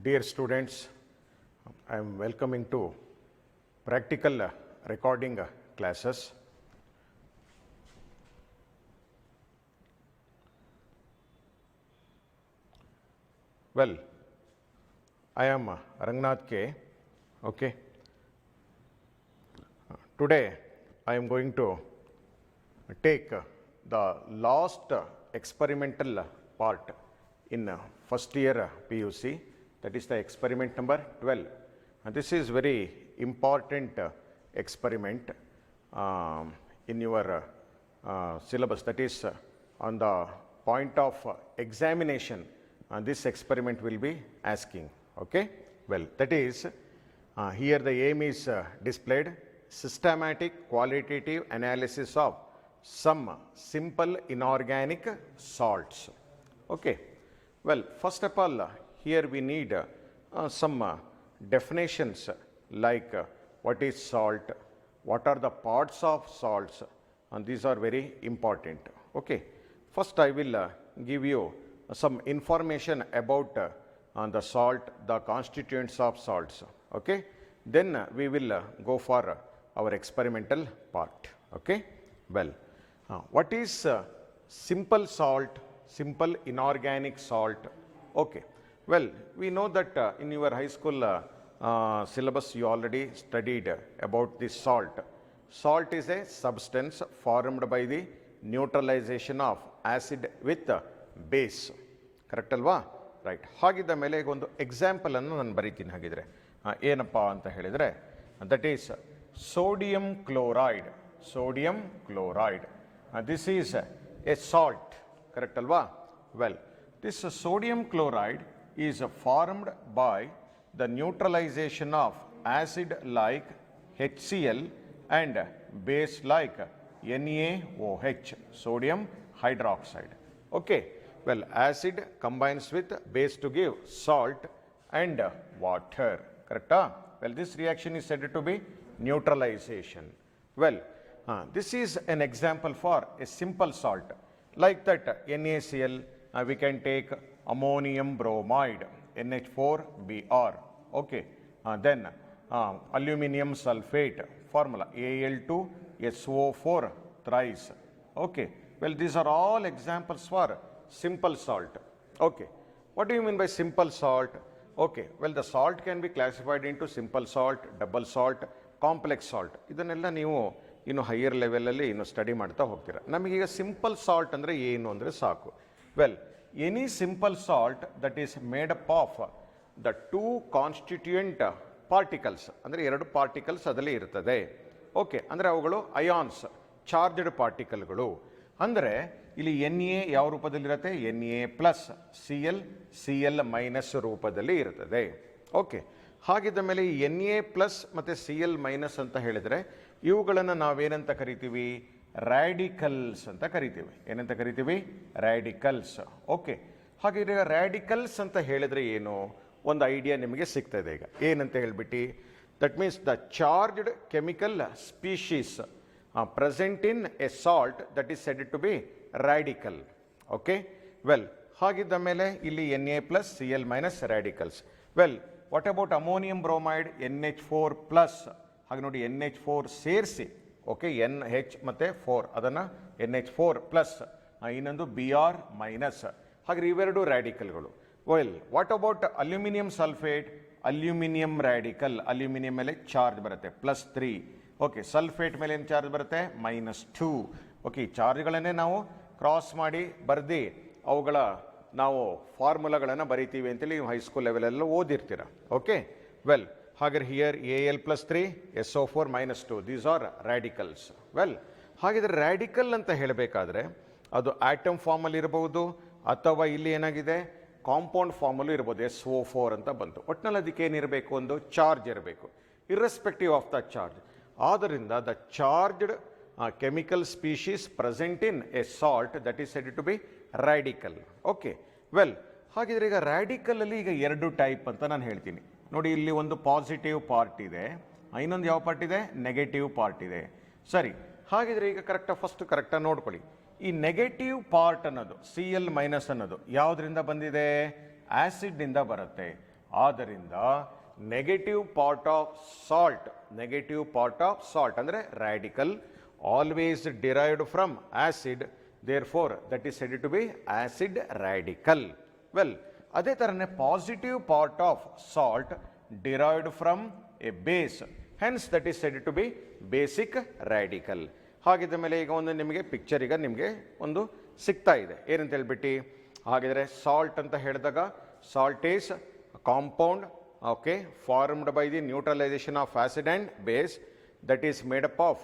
Dear students, I am welcoming to practical recording classes. Well, I am Rangnath K. Okay. Today I am going to take the last experimental part in first year PUC, that is the experiment number 12. And this is very important experiment in your syllabus, that is on the point of examination. This experiment will be asking. Okay. Well, that is here the aim is displayed: systematic qualitative analysis of some simple inorganic salts. Okay. Well, first of all, here we need some definitions like what is salt, what are the parts of salts, and these are very important. Okay. First, I will give you some information about the salt, the constituents of salts. Okay. Then we will go for our experimental part. Okay. Well, what is simple salt, simple inorganic salt? Okay. Well, we know that in your high school syllabus you already studied about this salt. Salt is a substance formed by the neutralization of acid with base. Correct alva? Right. ಹಾಗಿದ್ದ ಮೇಲೆ ಈಗ ಒಂದು example ಅನ್ನು ನಾನು ಬರೀತೀನಿ. ಹಾಗಿದ್ರೆ ಏನಪ್ಪಾ ಅಂತ ಹೇಳಿದ್ರೆ, that is sodium chloride. Sodium chloride. This is a salt. Correct alva? Well, this sodium chloride is formed by the neutralization of acid like HCl and base like NaOH, sodium hydroxide. Okay. Well, acid combines with base to give salt and water. Correct? Well, this reaction is said to be neutralization. Well, this is an example for a simple salt. Like that NaCl, we can take ammonium bromide, NH4Br. Okay. Then aluminum sulfate, formula Al2SO4 thrice. Okay. Well, these are all examples for simple salt. Okay. What do you mean by simple salt? Okay. Well, the salt can be classified into simple salt, double salt, complex salt. ಇದನ್ನೆಲ್ಲ ನೀವು ಇನ್ನು higher ಲೆವೆಲಲ್ಲಿ ಇನ್ನು study ಮಾಡ್ತಾ ಹೋಗ್ತೀರಾ. ನಮಗೀಗ simple salt ಅಂದರೆ ಏನು ಅಂದರೆ ಸಾಕು. Well, any simple salt that is made up of the two constituent particles, ಅಂದರೆ ಎರಡು ಪಾರ್ಟಿಕಲ್ಸ್ ಅದರಲ್ಲಿ ಇರ್ತದೆ. ಓಕೆ. ಅಂದರೆ ಅವುಗಳು ಅಯಾನ್ಸ್, ಚಾರ್ಜ್ಡ್ ಪಾರ್ಟಿಕಲ್ಗಳು. ಅಂದರೆ ಇಲ್ಲಿ ಎನ್ ಎ ಯಾವ ರೂಪದಲ್ಲಿರುತ್ತೆ? N A plus C L, C L minus ರೂಪದಲ್ಲಿ ಇರ್ತದೆ. ಓಕೆ. ಹಾಗಿದ್ದ ಮೇಲೆ ಈ ಎನ್ ಎ ಪ್ಲಸ್ ಮತ್ತು ಸಿ ಎಲ್ ಮೈನಸ್ ಅಂತ ಹೇಳಿದರೆ ಇವುಗಳನ್ನು ನಾವೇನಂತ ಕರಿತೀವಿ? ರ್ಯಾಡಿಕಲ್ಸ್ ಅಂತ ಕರಿತೀವಿ. ಏನಂತ ಕರಿತೀವಿ? ರ್ಯಾಡಿಕಲ್ಸ್. ಓಕೆ. ಹಾಗಿದ್ರೆ ರ್ಯಾಡಿಕಲ್ಸ್ ಅಂತ ಹೇಳಿದ್ರೆ ಏನು? ಒಂದು ಐಡಿಯಾ ನಿಮಗೆ ಸಿಗ್ತದೆ ಈಗ. ಏನಂತ ಹೇಳ್ಬಿಟ್ಟು, that means the charged chemical species present in a salt that is said to be radical. Okay. Well, ಹಾಗಿದ್ದ ಮೇಲೆ ಇಲ್ಲಿ Na plus Cl minus radicals. Well, what about ammonium bromide, NH4 plus? ಹಾಗೆ ನೋಡಿ NH4 ಸೇರಿಸಿ, okay, NH ಮತ್ತೆ 4, ಅದನ್ನು NH4 plus, ಇನ್ನೊಂದು Br minus. ಹಾಗೆ ಇವೆರಡು ರ್ಯಾಡಿಕಲ್ಗಳು. Well, what about aluminium sulphate? Aluminium radical. Aluminium ಮೇಲೆ ಚಾರ್ಜ್ ಬರುತ್ತೆ +3. ಓಕೆ. ಸಲ್ಫೇಟ್ ಮೇಲೆ ಏನು ಚಾರ್ಜ್ ಬರುತ್ತೆ? -2. ಓಕೆ. ಈ ಚಾರ್ಜ್ಗಳನ್ನೇ ನಾವು ಕ್ರಾಸ್ ಮಾಡಿ ಬರ್ದು ಅವುಗಳ ನಾವು ಫಾರ್ಮುಲಾಗಳನ್ನು ಬರಿತೀವಿ ಅಂತೇಳಿ ನೀವು ಹೈಸ್ಕೂಲ್ ಲೆವೆಲೆಲ್ಲ ಓದಿರ್ತೀರ. ಓಕೆ. ವೆಲ್, ಹಾಗಾದ್ರೆ here Al+3, SO4 -2, these are radicals. Well, ಹಾಗಿದ್ರೆ ರ್ಯಾಡಿಕಲ್ ಅಂತ ಹೇಳಬೇಕಾದ್ರೆ ಅದು ಆಟಮ್ ಫಾರ್ಮಲ್ಲಿ ಇರಬಹುದು, ಅಥವಾ ಇಲ್ಲಿ ಏನಾಗಿದೆ ಕಾಂಪೌಂಡ್ ಫಾರ್ಮಲ್ಲೂ ಇರ್ಬೋದು, SO4 ಅಂತ ಬಂತು. ಒಟ್ಟಿನಲ್ಲಿ ಅದಕ್ಕೆ ಏನಿರಬೇಕು? ಒಂದು ಚಾರ್ಜ್ ಇರಬೇಕು, ಇರ್ರೆಸ್ಪೆಕ್ಟಿವ್ ಆಫ್ ದ ಚಾರ್ಜ್. ಆದ್ದರಿಂದ the charged chemical species present in a salt that is said to be radical. Okay. Well, ಹಾಗಿದ್ರೆ ಈಗ ರ್ಯಾಡಿಕಲ್ ಅಲ್ಲಿ ಈಗ ಎರಡು ಟೈಪ್ ಅಂತ ನಾನು ಹೇಳ್ತೀನಿ ನೋಡಿ. ಇಲ್ಲಿ ಒಂದು ಪಾಸಿಟಿವ್ ಪಾರ್ಟ್ ಇದೆ, ಇನ್ನೊಂದು ಯಾವ ಪಾರ್ಟ್ ಇದೆ? ನೆಗೆಟಿವ್ ಪಾರ್ಟ್ ಇದೆ. ಸರಿ. ಹಾಗಿದ್ರೆ ಈಗ ಕರೆಕ್ಟಾಗಿ ನೋಡ್ಕೊಳ್ಳಿ. ಈ ನೆಗೆಟಿವ್ ಪಾರ್ಟ್ ಅನ್ನೋದು Cl ಮೈನಸ್ ಅನ್ನೋದು ಯಾವುದರಿಂದ ಬಂದಿದೆ? ಆಸಿಡ್ನಿಂದ ಬರುತ್ತೆ. ಆದ್ದರಿಂದ ನೆಗೆಟಿವ್ ಪಾರ್ಟ್ ಆಫ್ ಸಾಲ್ಟ್ ಅಂದರೆ radical always derived from acid, therefore that is said to be acid radical. Well, ಅದೇ ಥರನೇ positive part of salt derived from a base, hence that is said to be basic radical. ಹಾಗಿದ್ದ ಮೇಲೆ ಈಗ ಒಂದು ನಿಮಗೆ picture ಈಗ ನಿಮಗೆ ಒಂದು ಸಿಗ್ತಾ ಇದೆ ಏನಂತ ಹೇಳ್ಬಿಟ್ಟು. ಹಾಗಿದ್ರೆ ಸಾಲ್ಟ್ ಅಂತ ಹೇಳಿದಾಗ salt is compound, okay, formed by the neutralisation of acid and base, that is made up of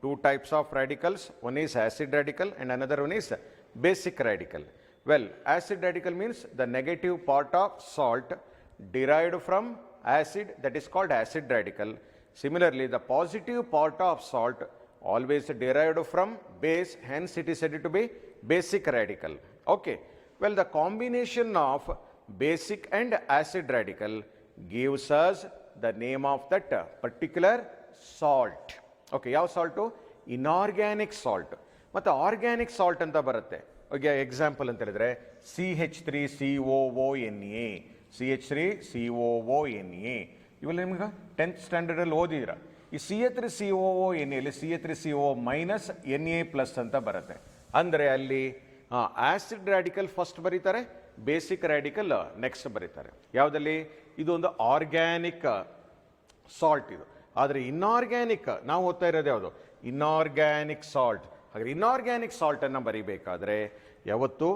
two types of radicals. One is acid radical and another one is basic radical. Well, acid radical means the negative part of salt derived from acid, that is called acid radical. Similarly, the positive part of salt always derived from base, hence it is said to be basic radical. Okay. Well, the combination of basic and acid radical gives us the name of that particular salt. Okay, ಯಾವ salt? Inorganic salt. ಮತ್ತು organic salt ಅಂತ ಬರುತ್ತೆ. Okay, example ಅಂತ ಹೇಳಿದ್ರೆ CH3COONA, CH3COONA ಇವೆಲ್ಲ ನಿಮ್ಗೆ 10th ಸ್ಟ್ಯಾಂಡರ್ಡಲ್ಲಿ ಓದಿದಿರ. ಈ CH3COONA ಅಲ್ಲಿ CH3CO ಮೈನಸ್ Na+ ಅಂತ ಬರುತ್ತೆ. ಅಂದರೆ ಅಲ್ಲಿ ಆಸಿಡ್ ರ್ಯಾಡಿಕಲ್ ಫಸ್ಟ್ ಬರೀತಾರೆ, ಬೇಸಿಕ್ ರ್ಯಾಡಿಕಲ್ ನೆಕ್ಸ್ಟ್ ಬರೀತಾರೆ. ಯಾವುದಲ್ಲಿ? ಇದು ಒಂದು ಆರ್ಗ್ಯಾನಿಕ್ ಸಾಲ್ಟ್ ಇದು. ಆದರೆ ಇನ್ಆರ್ಗ್ಯಾನಿಕ್ ನಾವು ಓದ್ತಾ ಇರೋದು ಯಾವುದು? Inorganic salt. ಹಾಗೆ ಇನ್ಆರ್ಗ್ಯಾನಿಕ್ ಸಾಲ್ಟನ್ನು ಬರೀಬೇಕಾದ್ರೆ ಯಾವತ್ತು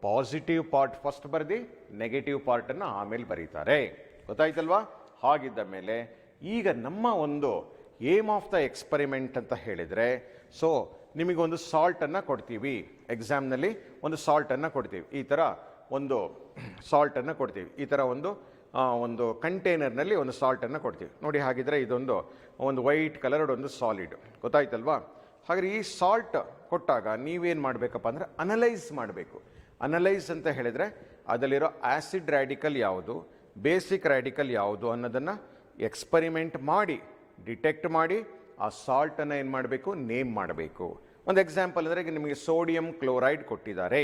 ಪಾಸಿಟಿವ್ ಪಾರ್ಟ್ ಫಸ್ಟ್ ಬರೆದು ನೆಗೆಟಿವ್ ಪಾರ್ಟನ್ನು ಆಮೇಲೆ ಬರೀತಾರೆ. ಗೊತ್ತಾಯ್ತಲ್ವಾ? ಹಾಗಿದ್ದ ಮೇಲೆ ಈಗ ನಮ್ಮ ಒಂದು ಏಮ್ ಆಫ್ ದ ಎಕ್ಸ್ಪರಿಮೆಂಟ್ ಅಂತ ಹೇಳಿದರೆ, ಸೊ ನಿಮಗೊಂದು ಸಾಲ್ಟನ್ನು ಕೊಡ್ತೀವಿ, ಎಕ್ಸಾಮ್ನಲ್ಲಿ ಒಂದು ಸಾಲ್ಟನ್ನು ಕೊಡ್ತೀವಿ, ಈ ಥರ ಒಂದು ಸಾಲ್ಟನ್ನು ಕೊಡ್ತೀವಿ, ಈ ಥರ ಒಂದು ಕಂಟೈನರ್ನಲ್ಲಿ ಒಂದು ಸಾಲ್ಟನ್ನು ಕೊಡ್ತೀವಿ ನೋಡಿ. ಹಾಗಿದ್ರೆ ಇದೊಂದು ವೈಟ್ ಕಲರ್ಡ್ ಒಂದು ಸಾಲಿಡ್, ಗೊತ್ತಾಯ್ತಲ್ವಾ? ಹಾಗೆ ಈ ಸಾಲ್ಟ್ ಕೊಟ್ಟಾಗ ನೀವೇನು ಮಾಡಬೇಕಪ್ಪ ಅಂದರೆ ಅನಲೈಸ್ ಮಾಡಬೇಕು. ಅನಲೈಸ್ ಅಂತ ಹೇಳಿದರೆ ಅದರಲ್ಲಿರೋ ಆಸಿಡ್ ರ್ಯಾಡಿಕಲ್ ಯಾವುದು, ಬೇಸಿಕ್ ರ್ಯಾಡಿಕಲ್ ಯಾವುದು ಅನ್ನೋದನ್ನು ಎಕ್ಸ್ಪರಿಮೆಂಟ್ ಮಾಡಿ ಡಿಟೆಕ್ಟ್ ಮಾಡಿ ಆ ಸಾಲ್ಟನ್ನು ಏನು ಮಾಡಬೇಕು? ನೇಮ್ ಮಾಡಬೇಕು. ಒಂದು ಎಕ್ಸಾಂಪಲ್ ಅಂದರೆ ಈಗ ನಿಮಗೆ ಸೋಡಿಯಂ ಕ್ಲೋರೈಡ್ ಕೊಟ್ಟಿದ್ದಾರೆ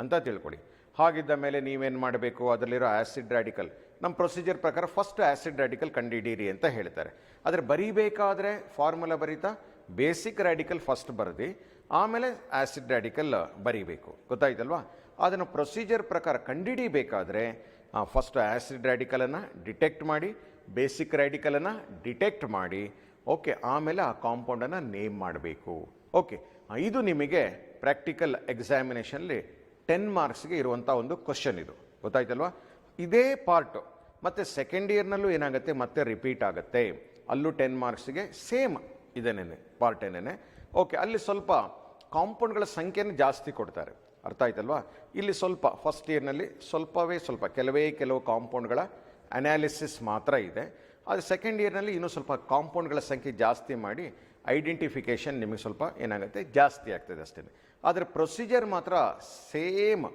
ಅಂತ ತಿಳ್ಕೊಳ್ಳಿ. ಹಾಗಿದ್ದ ಮೇಲೆ ನೀವೇನು ಮಾಡಬೇಕು? ಅದರಲ್ಲಿರೋ ಆಸಿಡ್ ರ್ಯಾಡಿಕಲ್ ನಮ್ಮ ಪ್ರೊಸೀಜರ್ ಪ್ರಕಾರ ಫಸ್ಟ್ ಆಸಿಡ್ ರ್ಯಾಡಿಕಲ್ ಕಂಡುಹಿಡೀರಿ ಅಂತ ಹೇಳ್ತಾರೆ. ಆದರೆ ಬರೀಬೇಕಾದ್ರೆ ಫಾರ್ಮುಲಾ ಬರೀತಾ ಬೇಸಿಕ್ ರ್ಯಾಡಿಕಲ್ ಫಸ್ಟ್ ಬರೆದು ಆಮೇಲೆ ಆಸಿಡ್ ರ್ಯಾಡಿಕಲ್ ಬರೀಬೇಕು. ಗೊತ್ತಾಯ್ತಲ್ವಾ? ಅದನ್ನು ಪ್ರೊಸೀಜರ್ ಪ್ರಕಾರ ಕಂಡುಹಿಡಿಬೇಕಾದ್ರೆ ಫಸ್ಟ್ ಆಸಿಡ್ ರ್ಯಾಡಿಕಲನ್ನು ಡಿಟೆಕ್ಟ್ ಮಾಡಿ, ಬೇಸಿಕ್ ರ್ಯಾಡಿಕಲನ್ನು ಡಿಟೆಕ್ಟ್ ಮಾಡಿ, ಓಕೆ, ಆಮೇಲೆ ಆ ಕಾಂಪೌಂಡನ್ನು ನೇಮ್ ಮಾಡಬೇಕು. ಓಕೆ, ಇದು ನಿಮಗೆ ಪ್ರಾಕ್ಟಿಕಲ್ ಎಕ್ಸಾಮಿನೇಷನ್ಲಿ 10 ಮಾರ್ಕ್ಸ್ಗೆ ಇರುವಂಥ ಒಂದು ಕ್ವಶನ್ ಇದು. ಗೊತ್ತಾಯ್ತಲ್ವಾ? ಇದೇ ಪಾರ್ಟು ಮತ್ತು ಸೆಕೆಂಡ್ ಇಯರ್ನಲ್ಲೂ ಏನಾಗುತ್ತೆ, ಮತ್ತೆ ರಿಪೀಟ್ ಆಗುತ್ತೆ. ಅಲ್ಲೂ 10 ಮಾರ್ಕ್ಸ್ಗೆ ಸೇಮ್ ಇದೇನೇನೆ ಪಾರ್ಟ್ ಏನೇನೆ. ಓಕೆ, ಅಲ್ಲಿ ಸ್ವಲ್ಪ ಕಾಂಪೌಂಡ್ಗಳ ಸಂಖ್ಯೆನ ಜಾಸ್ತಿ ಕೊಡ್ತಾರೆ. ಅರ್ಥ ಆಯ್ತಲ್ವಾ? ಇಲ್ಲಿ ಸ್ವಲ್ಪ ಫಸ್ಟ್ ಇಯರ್ನಲ್ಲಿ ಕೆಲವು ಕಾಂಪೌಂಡ್ಗಳ ಅನಾಲಿಸಿಸ್ ಮಾತ್ರ ಇದೆ. ಆದರೆ ಸೆಕೆಂಡ್ ಇಯರ್ನಲ್ಲಿ ಇನ್ನೂ ಸ್ವಲ್ಪ ಕಾಂಪೌಂಡ್ಗಳ ಸಂಖ್ಯೆ ಜಾಸ್ತಿ ಮಾಡಿ ಐಡೆಂಟಿಫಿಕೇಷನ್ ನಿಮಗೆ ಸ್ವಲ್ಪ ಏನಾಗುತ್ತೆ, ಜಾಸ್ತಿ ಆಗ್ತದೆ ಅಷ್ಟೇ. ಆದರೆ ಪ್ರೊಸೀಜರ್ ಮಾತ್ರ ಸೇಮ್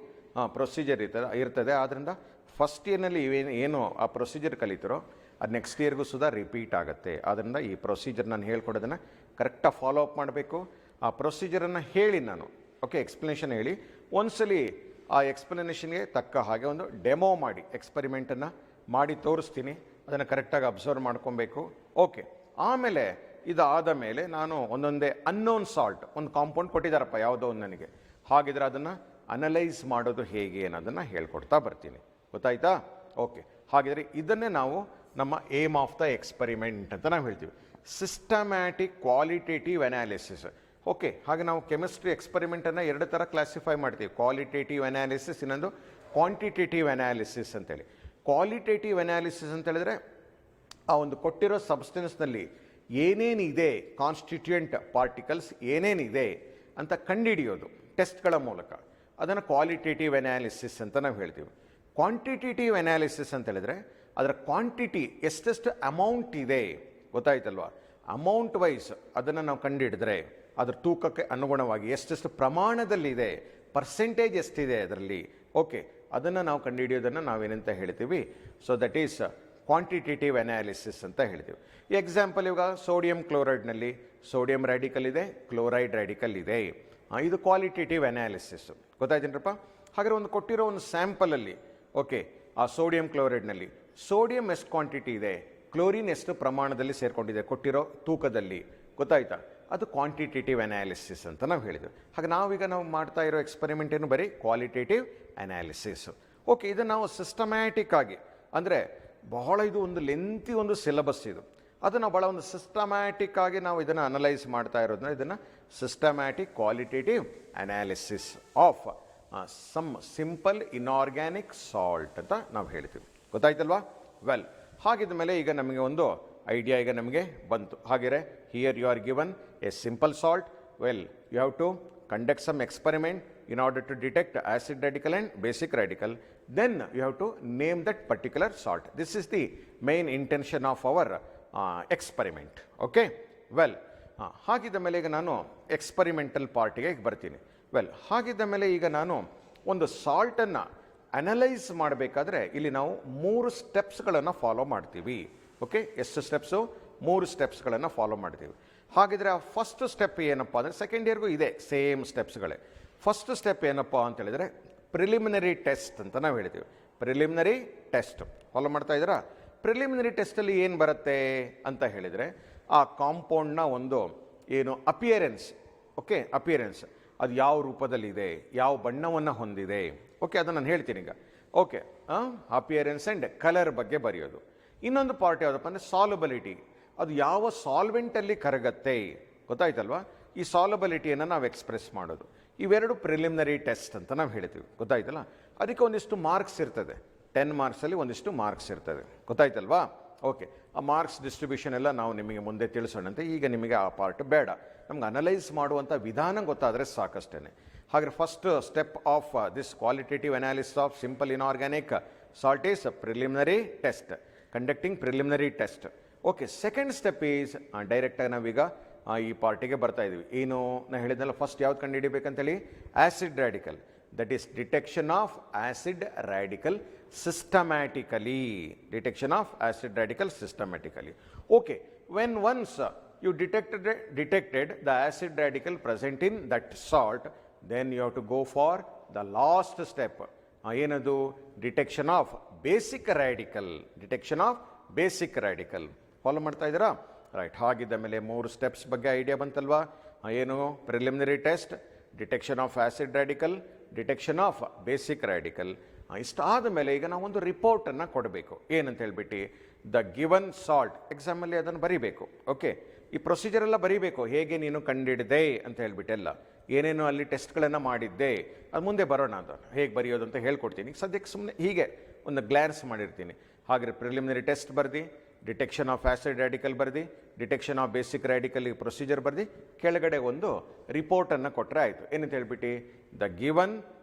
ಪ್ರೊಸೀಜರ್ ಇರ್ತದೆ. ಆದ್ದರಿಂದ ಫಸ್ಟ್ ಇಯರ್ನಲ್ಲಿ ಏನು ಆ ಪ್ರೊಸೀಜರ್ ಕಲಿತಿರೋ ಅದು ನೆಕ್ಸ್ಟ್ ಇಯರ್ಗೂ ಸುಧಾ ರಿಪೀಟ್ ಆಗುತ್ತೆ. ಆದ್ದರಿಂದ ಈ ಪ್ರೊಸೀಜರ್ ನಾನು ಹೇಳ್ಕೊಡೋದನ್ನು ಕರೆಕ್ಟಾಗಿ ಫಾಲೋ ಅಪ್ ಮಾಡಬೇಕು. ಆ ಪ್ರೊಸೀಜರನ್ನು ಹೇಳಿ ನಾನು, ಓಕೆ, ಎಕ್ಸ್ಪ್ಲನೇಷನ್ ಹೇಳಿ ಒಂದ್ಸಲಿ ಆ ಎಕ್ಸ್ಪ್ಲನೇಷನ್ಗೆ ತಕ್ಕ ಹಾಗೆ ಒಂದು ಡೆಮೋ ಮಾಡಿ ಎಕ್ಸ್ಪರಿಮೆಂಟನ್ನು ಮಾಡಿ ತೋರಿಸ್ತೀನಿ. ಅದನ್ನು ಕರೆಕ್ಟಾಗಿ ಅಬ್ಸರ್ವ್ ಮಾಡ್ಕೊಬೇಕು. ಓಕೆ, ಆಮೇಲೆ ಇದಾದ ಮೇಲೆ ನಾನು ಒಂದೊಂದೇ ಅನ್ನೋನ್ ಸಾಲ್ಟ್ ಒಂದು ಕಾಂಪೌಂಡ್ ಕೊಟ್ಟಿದ್ದಾರಪ್ಪ ಯಾವುದೋ ಒಂದು ನನಗೆ, ಹಾಗಿದ್ರೆ ಅದನ್ನು ಅನಲೈಸ್ ಮಾಡೋದು ಹೇಗೆ ಅನ್ನೋದನ್ನು ಹೇಳ್ಕೊಡ್ತಾ ಬರ್ತೀನಿ. ಗೊತ್ತಾಯ್ತಾ? ಓಕೆ, ಹಾಗಿದ್ರೆ ಇದನ್ನೇ ನಾವು ನಮ್ಮ ಏಮ್ ಆಫ್ ದ ಎಕ್ಸ್ಪರಿಮೆಂಟ್ ಅಂತ ನಾವು ಹೇಳ್ತೀವಿ, ಸಿಸ್ಟಮ್ಯಾಟಿಕ್ ಕ್ವಾಲಿಟೇಟಿವ್ ಅನಾಲಿಸಿಸ್. ಓಕೆ, ಹಾಗೆ ನಾವು ಕೆಮಿಸ್ಟ್ರಿ ಎಕ್ಸ್ಪರಿಮೆಂಟನ್ನು 2 ಥರ ಕ್ಲಾಸಿಫೈ ಮಾಡ್ತೀವಿ, ಕ್ವಾಲಿಟೇಟಿವ್ ಅನಾಲಿಸಿಸ್, ಇನ್ನೊಂದು ಕ್ವಾಂಟಿಟೇಟಿವ್ ಅನಾಲಿಸಿಸ್ ಅಂತೇಳಿ. ಕ್ವಾಲಿಟೇಟಿವ್ ಅನಾಲಿಸಿಸ್ ಅಂತ ಹೇಳಿದ್ರೆ ಆ ಒಂದು ಕೊಟ್ಟಿರೋ ಸಬ್ಸ್ಟೆನ್ಸ್ನಲ್ಲಿ ಏನೇನಿದೆ, ಕಾನ್ಸ್ಟಿಟ್ಯೂಯೆಂಟ್ ಪಾರ್ಟಿಕಲ್ಸ್ ಏನೇನಿದೆ ಅಂತ ಕಂಡುಹಿಡಿಯೋದು ಟೆಸ್ಟ್ಗಳ ಮೂಲಕ, ಅದನ್ನು ಕ್ವಾಲಿಟೇಟಿವ್ ಅನಾಲಿಸಿಸ್ ಅಂತ ನಾವು ಹೇಳ್ತೀವಿ. ಕ್ವಾಂಟಿಟೇಟಿವ್ ಅನಾಲಿಸಿಸ್ ಅಂತ ಹೇಳಿದ್ರೆ ಅದರ ಕ್ವಾಂಟಿಟಿ ಎಷ್ಟೆಷ್ಟು ಅಮೌಂಟ್ ಇದೆ, ಗೊತ್ತಾಯ್ತಲ್ವಾ? ಅಮೌಂಟ್ ವೈಸ್ ಅದನ್ನು ನಾವು ಕಂಡುಹಿಡಿದ್ರೆ ಅದರ ತೂಕಕ್ಕೆ ಅನುಗುಣವಾಗಿ ಎಷ್ಟೆಷ್ಟು ಪ್ರಮಾಣದಲ್ಲಿದೆ, ಪರ್ಸೆಂಟೇಜ್ ಎಷ್ಟಿದೆ ಅದರಲ್ಲಿ, ಓಕೆ, ಅದನ್ನು ನಾವು ಕಂಡುಹಿಡಿಯೋದನ್ನು ನಾವೇನಂತ ಹೇಳ್ತೀವಿ, so that is quantitative analysis ಅಂತ ಹೇಳ್ತೀವಿ. ಈ ಎಕ್ಸಾಂಪಲ್ ಇವಾಗ ಸೋಡಿಯಂ ಕ್ಲೋರೈಡ್ನಲ್ಲಿ ಸೋಡಿಯಂ ರ್ಯಾಡಿಕಲ್ ಇದೆ, ಕ್ಲೋರೈಡ್ ರ್ಯಾಡಿಕಲ್ ಇದೆ, ಇದು ಕ್ವಾಲಿಟೇಟಿವ್ ಅನಾಲಿಸಿಸ್. ಗೊತ್ತಾಯ್ತೇನ್ರಪ್ಪ? ಹಾಗಾದ್ರೆ ಒಂದು ಕೊಟ್ಟಿರೋ ಒಂದು ಸ್ಯಾಂಪಲಲ್ಲಿ, ಓಕೆ, ಆ ಸೋಡಿಯಂ ಕ್ಲೋರೈಡ್ನಲ್ಲಿ ಸೋಡಿಯಂ ಎಷ್ಟು ಕ್ವಾಂಟಿಟಿ ಇದೆ, ಕ್ಲೋರಿನ್ ಎಷ್ಟು ಪ್ರಮಾಣದಲ್ಲಿ ಸೇರಿಕೊಂಡಿದೆ ಕೊಟ್ಟಿರೋ ತೂಕದಲ್ಲಿ, ಗೊತ್ತಾಯ್ತಾ? ಅದು ಕ್ವಾಂಟಿಟೇಟಿವ್ ಅನಾಲಿಸಿಸ್ ಅಂತ ನಾವು ಹೇಳಿದ್ವಿ. ಹಾಗೆ ನಾವು ಮಾಡ್ತಾ ಇರೋ ಎಕ್ಸ್ಪೆರಿಮೆಂಟ್ ಏನು ಬರೀ ಕ್ವಾಲಿಟೇಟಿವ್ ಅನಾಲಿಸಿಸ್. ಓಕೆ, ಇದನ್ನು ನಾವು ಸಿಸ್ಟಮ್ಯಾಟಿಕ್ ಆಗಿ, ಅಂದರೆ ಬಹಳ ಇದು ಒಂದು ಲೆಂತಿ ಒಂದು ಸಿಲೆಬಸ್ ಇದು, ಅದನ್ನು ಭಾಳ ಒಂದು ಸಿಸ್ಟಮ್ಯಾಟಿಕ್ ಆಗಿ ನಾವು ಇದನ್ನು ಅನಲೈಸ್ ಮಾಡ್ತಾ ಇರೋದನ್ನ ಇದನ್ನು systematic qualitative analysis of some simple inorganic salt ಅಂತ ನಾವು ಹೇಳ್ತೀವಿ. ಗೊತ್ತಾಯ್ತಲ್ವಾ? ವೆಲ್, ಹಾಗಿದ ಮೇಲೆ ಈಗ ನಮಗೆ ಒಂದು ಐಡಿಯಾ ಈಗ ನಮಗೆ ಬಂತು. ಹಾಗೆಯೇ here you are given a simple salt. Well, you have to conduct some experiment in order to detect acid radical and basic radical. Then you have to name that particular salt. This is the main intention of our experiment. Okay? Well, ಹಾಗಿದ್ದ ಮೇಲೆ ಈಗ ನಾನು experimental ಪಾರ್ಟಿಗೆ ಬರ್ತೀನಿ. Well, ಹಾಗಿದ್ದ ಮೇಲೆ ಈಗ ನಾನು ಒಂದು ಸಾಲ್ಟನ್ನು ಅನಲೈಸ್ ಮಾಡಬೇಕಾದ್ರೆ ಇಲ್ಲಿ ನಾವು 3 ಸ್ಟೆಪ್ಸ್ಗಳನ್ನು ಫಾಲೋ ಮಾಡ್ತೀವಿ. ಓಕೆ, ಎಷ್ಟು ಸ್ಟೆಪ್ಸು? 3 ಸ್ಟೆಪ್ಸ್ಗಳನ್ನು ಫಾಲೋ ಮಾಡ್ತೀವಿ. ಹಾಗಿದ್ರೆ ಆ ಫಸ್ಟ್ ಸ್ಟೆಪ್ ಏನಪ್ಪ ಅಂದರೆ, ಸೆಕೆಂಡ್ ಇಯರ್ಗೂ ಇದೆ ಸೇಮ್ ಸ್ಟೆಪ್ಸ್ಗಳೇ. ಫಸ್ಟ್ ಸ್ಟೆಪ್ ಏನಪ್ಪ ಅಂತ ಹೇಳಿದರೆ ಪ್ರಿಲಿಮಿನರಿ ಟೆಸ್ಟ್ ಅಂತ ನಾವು ಹೇಳ್ತೀವಿ. ಪ್ರಿಲಿಮಿನರಿ ಟೆಸ್ಟ್ ಫಾಲೋ ಮಾಡ್ತಾ ಇದ್ದೀರಾ? ಪ್ರಿಲಿಮಿನರಿ ಟೆಸ್ಟಲ್ಲಿ ಏನು ಬರುತ್ತೆ ಅಂತ ಹೇಳಿದರೆ, ಆ ಕಾಂಪೌಂಡ್ನ ಒಂದು ಏನು ಅಪಿಯರೆನ್ಸ್, ಓಕೆ, ಅಪಿಯರೆನ್ಸ್ ಅದು ಯಾವ ರೂಪದಲ್ಲಿದೆ, ಯಾವ ಬಣ್ಣವನ್ನು ಹೊಂದಿದೆ, ಓಕೆ, ಅದನ್ನು ನಾನು ಹೇಳ್ತೀನಿ ಈಗ. ಓಕೆ, ಅಪಿಯರೆನ್ಸ್ ಆ್ಯಂಡ್ ಕಲರ್ ಬಗ್ಗೆ ಬರೆಯೋದು. ಇನ್ನೊಂದು ಪಾರ್ಟ್ ಯಾವುದಪ್ಪ ಅಂದರೆ ಸಾಲಬಿಲಿಟಿ, ಅದು ಯಾವ ಸಾಲ್ವೆಂಟಲ್ಲಿ ಕರಗತ್ತೆ, ಗೊತ್ತಾಯ್ತಲ್ವಾ? ಈ ಸಾಲಬಿಲಿಟಿಯನ್ನು ನಾವು ಎಕ್ಸ್ಪ್ರೆಸ್ ಮಾಡೋದು. ಇವೆರಡು ಪ್ರಿಲಿಮಿನರಿ ಟೆಸ್ಟ್ ಅಂತ ನಾವು ಹೇಳ್ತೀವಿ. ಗೊತ್ತಾಯ್ತಲ್ಲ? ಅದಕ್ಕೆ ಒಂದಿಷ್ಟು ಮಾರ್ಕ್ಸ್ ಇರ್ತದೆ. 10 ಮಾರ್ಕ್ಸಲ್ಲಿ ಒಂದಿಷ್ಟು ಮಾರ್ಕ್ಸ್ ಇರ್ತದೆ. ಗೊತ್ತಾಯ್ತಲ್ವಾ? ಓಕೆ, ಆ ಮಾರ್ಕ್ಸ್ ಡಿಸ್ಟ್ರಿಬ್ಯೂಷನ್ ಎಲ್ಲ ನಾವು ನಿಮಗೆ ಮುಂದೆ ತಿಳಿಸೋಣಂತೆ. ಈಗ ನಿಮಗೆ ಆ ಪಾರ್ಟ್ ಬೇಡ, ನಮ್ಗೆ ಅನಲೈಸ್ ಮಾಡುವಂಥ ವಿಧಾನ ಗೊತ್ತಾದರೆ ಸಾಕಷ್ಟೇ. ಹಾಗೆ first step of this qualitative analysis of simple inorganic salt is preliminary test, conducting preliminary test. Okay, second step is ಡೈರೆಕ್ಟಾಗಿ ನಾವೀಗ ಈ ಪಾರ್ಟಿಗೆ ಬರ್ತಾ ಇದ್ದೀವಿ. ಏನು ನಾನು ಹೇಳಿದ್ನಲ್ಲ, ಫಸ್ಟ್ ಯಾವ್ದು ಕಂಡು ಹಿಡಿಬೇಕಂತೇಳಿ, acid radical, that is detection of acid radical systematically. Detection of acid radical systematically. Okay, when once you detected the acid radical present in that salt, then you have to go for the last step. ಏನದು? Detection of basic radical. Detection of basic radical follow ಮಾಡ್ತಾ ಇದ್ದೀರಾ? Right. ಹಾಗಿದ್ದ ಮೇಲೆ 3 steps ಬಗ್ಗೆ idea ಬಂತಲ್ವಾ? ಏನು? Preliminary test, detection of acid radical, detection of basic radical. ಇಷ್ಟಾದ ಮೇಲೆ ಈಗ ನಾವು ಒಂದು ರಿಪೋರ್ಟನ್ನು ಕೊಡಬೇಕು. ಏನಂತ ಹೇಳ್ಬಿಟ್ಟು, ದ ಗಿವನ್ ಸಾಲ್ಟ್, ಎಕ್ಸಾಮಲ್ಲಿ ಅದನ್ನು ಬರೀಬೇಕು. ಓಕೆ, ಈ ಪ್ರೊಸೀಜರೆಲ್ಲ ಬರೀಬೇಕು. ಹೇಗೆ ನೀನು ಕಂಡಿಡಿದೆ ಅಂತ ಹೇಳ್ಬಿಟ್ಟೆಲ್ಲ, ಏನೇನು ಅಲ್ಲಿ ಟೆಸ್ಟ್ಗಳನ್ನು ಮಾಡಿದ್ದೆ, ಅದು ಮುಂದೆ ಬರೋಣ. ಅದು ಹೇಗೆ ಬರೆಯೋದು ಅಂತ ಹೇಳ್ಕೊಡ್ತೀನಿ. ಸದ್ಯಕ್ಕೆ ಸುಮ್ಮನೆ ಹೀಗೆ ಒಂದು ಗ್ಲ್ಯಾನ್ಸ್ ಮಾಡಿರ್ತೀನಿ. ಹಾಗೆ ಪ್ರಿಲಿಮಿನರಿ ಟೆಸ್ಟ್ ಬರ್ದು, ಡಿಟೆಕ್ಷನ್ ಆಫ್ ಆ್ಯಸಿಡ್ ರ್ಯಾಡಿಕಲ್ ಬರ್ದು, detection of basic radical procedure ಬರ್ದು, ಕೆಳಗಡೆ ಒಂದು ರಿಪೋರ್ಟನ್ನು ಕೊಟ್ಟರೆ ಆಯಿತು. ಏನಂತ ಹೇಳ್ಬಿಟ್ಟು, ದ ಗಿವನ್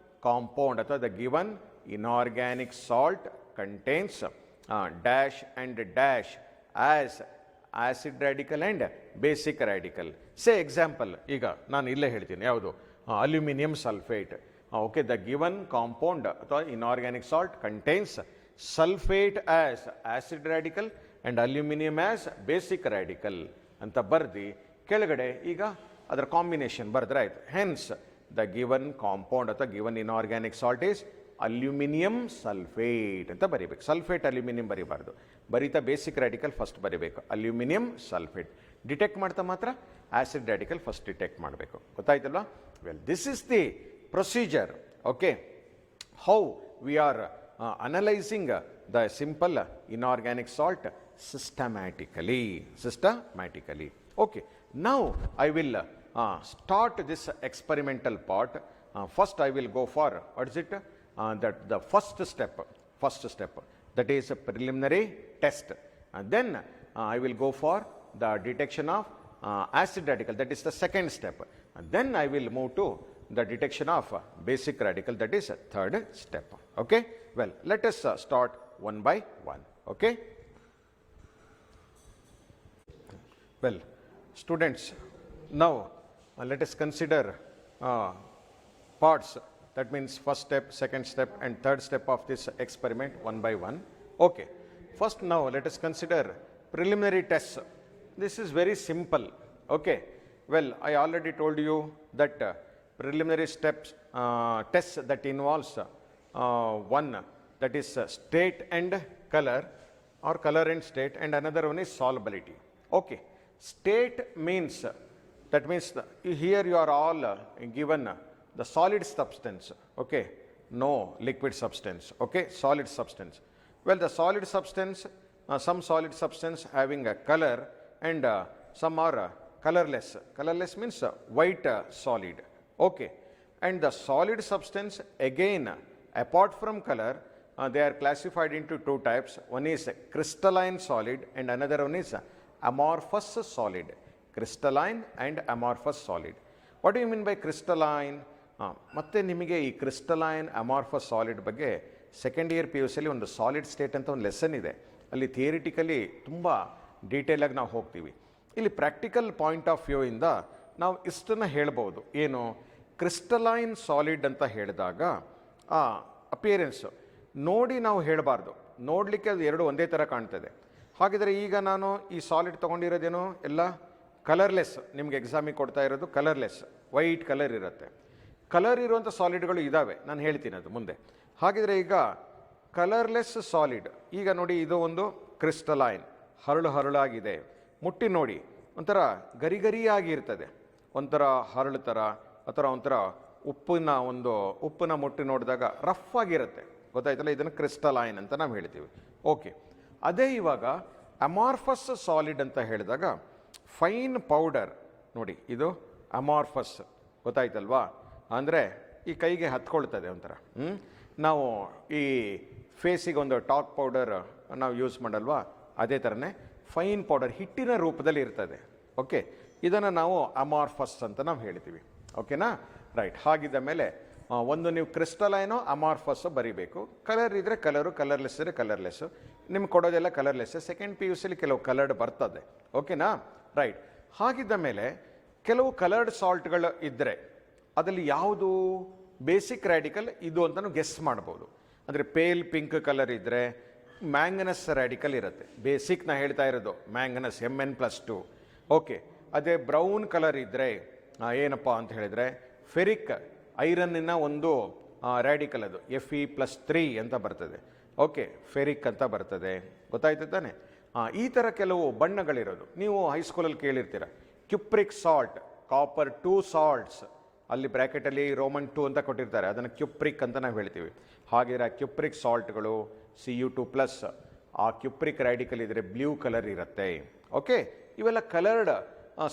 ಕಾಂಪೌಂಡ್ ಅಥವಾ the given inorganic salt contains dash and dash as acid radical and basic radical. Say example, ಈಗ ನಾನು ಇಲ್ಲೇ ಹೇಳ್ತೀನಿ, ಯಾವುದು? Aluminium sulphate. Okay, the given compound ಅಥವಾ inorganic salt contains sulphate as acid radical and aluminium as basic radical ಅಂತ ಬರ್ದು ಕೆಳಗಡೆ ಈಗ ಅದರ ಕಾಂಬಿನೇಷನ್ ಬರೆದ್ರೆ ಆಯಿತು. ಹೆನ್ಸ್ ದ ಗಿವನ್ ಕಾಂಪೌಂಡ್ ಅಥವಾ given inorganic salt is aluminium sulphate ಅಂತ ಬರೀಬೇಕು. ಸಲ್ಫೇಟ್ ಅಲ್ಯೂಮಿನಿಯಂ ಬರೀಬಾರ್ದು, ಬರೀತಾ ಬೇಸಿಕ್ ರ್ಯಾಡಿಕಲ್ ಫಸ್ಟ್ ಬರೀಬೇಕು. ಅಲ್ಯೂಮಿನಿಯಂ ಸಲ್ಫೇಟ್ ಡಿಟೆಕ್ಟ್ ಮಾಡ್ತಾ ಮಾತ್ರ ಆ್ಯಸಿಡ್ ರ್ಯಾಡಿಕಲ್ ಫಸ್ಟ್ ಡಿಟೆಕ್ಟ್ ಮಾಡಬೇಕು. ಗೊತ್ತಾಯ್ತಲ್ವಾ? Well, this is the procedure. Okay, how we are analysing the simple inorganic salt systematically. Okay, now I will start this experimental part. First I will go for, what is it? That the first step, that is a preliminary test. And then I will go for the detection of acid radical, that is the second step. And then I will move to the detection of basic radical, that is a third step. Okay? Well, let us start one by one. Okay? Well, students, now let us consider parts. That means first step, second step and third step of this experiment one by one. Okay. First, now let us consider preliminary tests. This is very simple. Okay. Well, I already told you that preliminary steps, tests that involves one, that is state and color, or color and state, and another one is solubility. Okay, state means, that means here you are all given the solid substance, okay, no liquid substance, okay, solid substance. Well, the solid substance, some solid substance having a color, and some are colorless. Colorless means white solid, okay. And the solid substance again, apart from color, they are classified into two types. One is crystalline solid and another one is amorphous solid. Crystalline and amorphous solid. What do you mean by crystalline? ಮತ್ತೆ ನಿಮಗೆ ಈ crystalline amorphous solid ಬಗ್ಗೆ second year P U ಸಿಯಲ್ಲಿ ಒಂದು solid state ಅಂತ ಒಂದು lesson ಇದೆ. ಅಲ್ಲಿ ಥಿಯರಿಟಿಕಲಿ ತುಂಬ ಡೀಟೇಲಾಗಿ ನಾವು ಹೋಗ್ತೀವಿ. ಇಲ್ಲಿ ಪ್ರಾಕ್ಟಿಕಲ್ ಪಾಯಿಂಟ್ ಆಫ್ ವ್ಯೂ ಇಂದ ನಾವು ಇಷ್ಟನ್ನು ಹೇಳ್ಬೋದು. ಏನು, ಕ್ರಿಸ್ಟಲೈನ್ ಸಾಲಿಡ್ ಅಂತ ಹೇಳಿದಾಗ ಅಪಿಯರೆನ್ಸು ನೋಡಿ ನಾವು ಹೇಳಬಾರ್ದು. ನೋಡಲಿಕ್ಕೆ ಅದು ಎರಡು ಒಂದೇ ಥರ ಕಾಣ್ತದೆ. ಹಾಗಿದ್ರೆ ಈಗ ನಾನು ಈ ಸಾಲಿಡ್ ತೊಗೊಂಡಿರೋದೇನು ಎಲ್ಲ ಕಲರ್ಲೆಸ್. ನಿಮ್ಗೆ ಎಕ್ಸಾಮಿಗೆ ಕೊಡ್ತಾ ಇರೋದು ಕಲರ್ಲೆಸ್, ವೈಟ್ ಕಲರ್ ಇರುತ್ತೆ. ಕಲರ್ ಇರುವಂಥ ಸಾಲಿಡ್ಗಳು ಇದ್ದಾವೆ, ನಾನು ಹೇಳ್ತೀನಿ ಅದು ಮುಂದೆ. ಹಾಗಿದ್ರೆ ಈಗ ಕಲರ್ಲೆಸ್ ಸಾಲಿಡ್, ಈಗ ನೋಡಿ ಇದು ಒಂದು ಕ್ರಿಸ್ಟಲೈನ್, ಹರಳಾಗಿದೆ. ಮುಟ್ಟಿ ನೋಡಿ ಒಂಥರ ಗರಿಯಾಗಿರ್ತದೆ, ಒಂಥರ ಹರಳು ಥರ, ಅಥವಾ ಒಂಥರ ಉಪ್ಪನ್ನ ಮುಟ್ಟಿ ನೋಡಿದಾಗ ರಫ್ ಆಗಿರುತ್ತೆ, ಗೊತ್ತಾಯ್ತಲ್ಲ. ಇದನ್ನು ಕ್ರಿಸ್ಟಲೈನ್ ಅಂತ ನಾವು ಹೇಳ್ತೀವಿ. ಓಕೆ, ಅದೇ ಇವಾಗ ಅಮಾರ್ಫಸ್ ಸಾಲಿಡ್ ಅಂತ ಹೇಳಿದಾಗ ಫೈನ್ ಪೌಡರ್ ನೋಡಿ, ಇದು ಅಮಾರ್ಫಸ್, ಗೊತ್ತಾಯ್ತಲ್ವಾ. ಅಂದರೆ ಈ ಕೈಗೆ ಹತ್ಕೊಳ್ತದೆ ಒಂಥರ. ನಾವು ಈ ಫೇಸಿಗೆ ಒಂದು ಟಾಕ್ ಪೌಡರ್ ನಾವು ಯೂಸ್ ಮಾಡಲ್ವಾ, ಅದೇ ಥರನೇ ಫೈನ್ ಪೌಡರ್ ಹಿಟ್ಟಿನ ರೂಪದಲ್ಲಿ ಇರ್ತದೆ. ಓಕೆ, ಇದನ್ನು ನಾವು ಅಮಾರ್ಫಸ್ ಅಂತ ನಾವು ಹೇಳ್ತೀವಿ. ಓಕೆನಾ, ರೈಟ್. ಹಾಗಿದ್ದ ಮೇಲೆ ಒಂದು ನೀವು ಕ್ರಿಸ್ಟಲೈನೋ ಅಮಾರ್ಫಸ್ಸು ಬರೀಬೇಕು. ಕಲರ್ ಇದ್ದರೆ ಕಲರು, ಕಲರ್ಲೆಸ್ ಇದ್ದರೆ ಕಲರ್ಲೆಸ್ಸು. ನಿಮ್ಗೆ ಕೊಡೋದೆಲ್ಲ ಕಲರ್ಲೆಸ್. ಸೆಕೆಂಡ್ ಪಿ ಯು ಸಿಲಿ ಕೆಲವು ಕಲರ್ಡ್ ಬರ್ತದೆ. ಓಕೆನಾ, ರೈಟ್. ಹಾಗಿದ್ದ ಮೇಲೆ ಕೆಲವು ಕಲರ್ಡ್ ಸಾಲ್ಟ್ಗಳು ಇದ್ದರೆ ಅದರಲ್ಲಿ ಯಾವುದು ಬೇಸಿಕ್ ರ್ಯಾಡಿಕಲ್ ಇದು ಅಂತಲೂ ಗೆಸ್ ಮಾಡ್ಬೋದು. ಅಂದರೆ ಪೇಲ್ ಪಿಂಕ್ ಕಲರ್ ಇದ್ದರೆ ಮ್ಯಾಂಗನಸ್ ರ್ಯಾಡಿಕಲ್ ಇರುತ್ತೆ. ಬೇಸಿಕ್ ನಾ ಹೇಳ್ತಾ ಇರೋದು ಮ್ಯಾಂಗನಸ್, Mn+2. ಓಕೆ, ಅದೇ ಬ್ರೌನ್ ಕಲರ್ ಇದ್ದರೆ ಏನಪ್ಪ ಅಂತ ಹೇಳಿದರೆ ಫೆರಿಕ್, ಐರನ್ನಿನ ಒಂದು ರ್ಯಾಡಿಕಲ್, ಅದು Fe+3 ಅಂತ ಬರ್ತದೆ. ಓಕೆ, ಫೆರಿಕ್ ಅಂತ ಬರ್ತದೆ, ಗೊತ್ತಾಯ್ತು ತಾನೆ. ಈ ಥರ ಕೆಲವು ಬಣ್ಣಗಳಿರೋದು ನೀವು ಹೈಸ್ಕೂಲಲ್ಲಿ ಕೇಳಿರ್ತೀರ. ಕ್ಯುಪ್ರಿಕ್ ಸಾಲ್ಟ್, ಕಾಪರ್ 2 ಸಾಲ್ಟ್ಸ್, ಅಲ್ಲಿ ಬ್ರ್ಯಾಕೆಟಲ್ಲಿ ರೋಮನ್ 2 ಅಂತ ಕೊಟ್ಟಿರ್ತಾರೆ, ಅದನ್ನು ಕ್ಯುಪ್ರಿಕ್ ಅಂತ ನಾವು ಹೇಳ್ತೀವಿ. ಹಾಗಿರೋ ಕ್ಯುಪ್ರಿಕ್ ಸಾಲ್ಟ್ಗಳು Cu2+, ಆ ಕ್ಯುಪ್ರಿಕ್ ರ್ಯಾಡಿಕಲ್ ಇದ್ದರೆ ಬ್ಲೂ ಕಲರ್ ಇರುತ್ತೆ. ಓಕೆ, ಇವೆಲ್ಲ ಕಲರ್ಡ್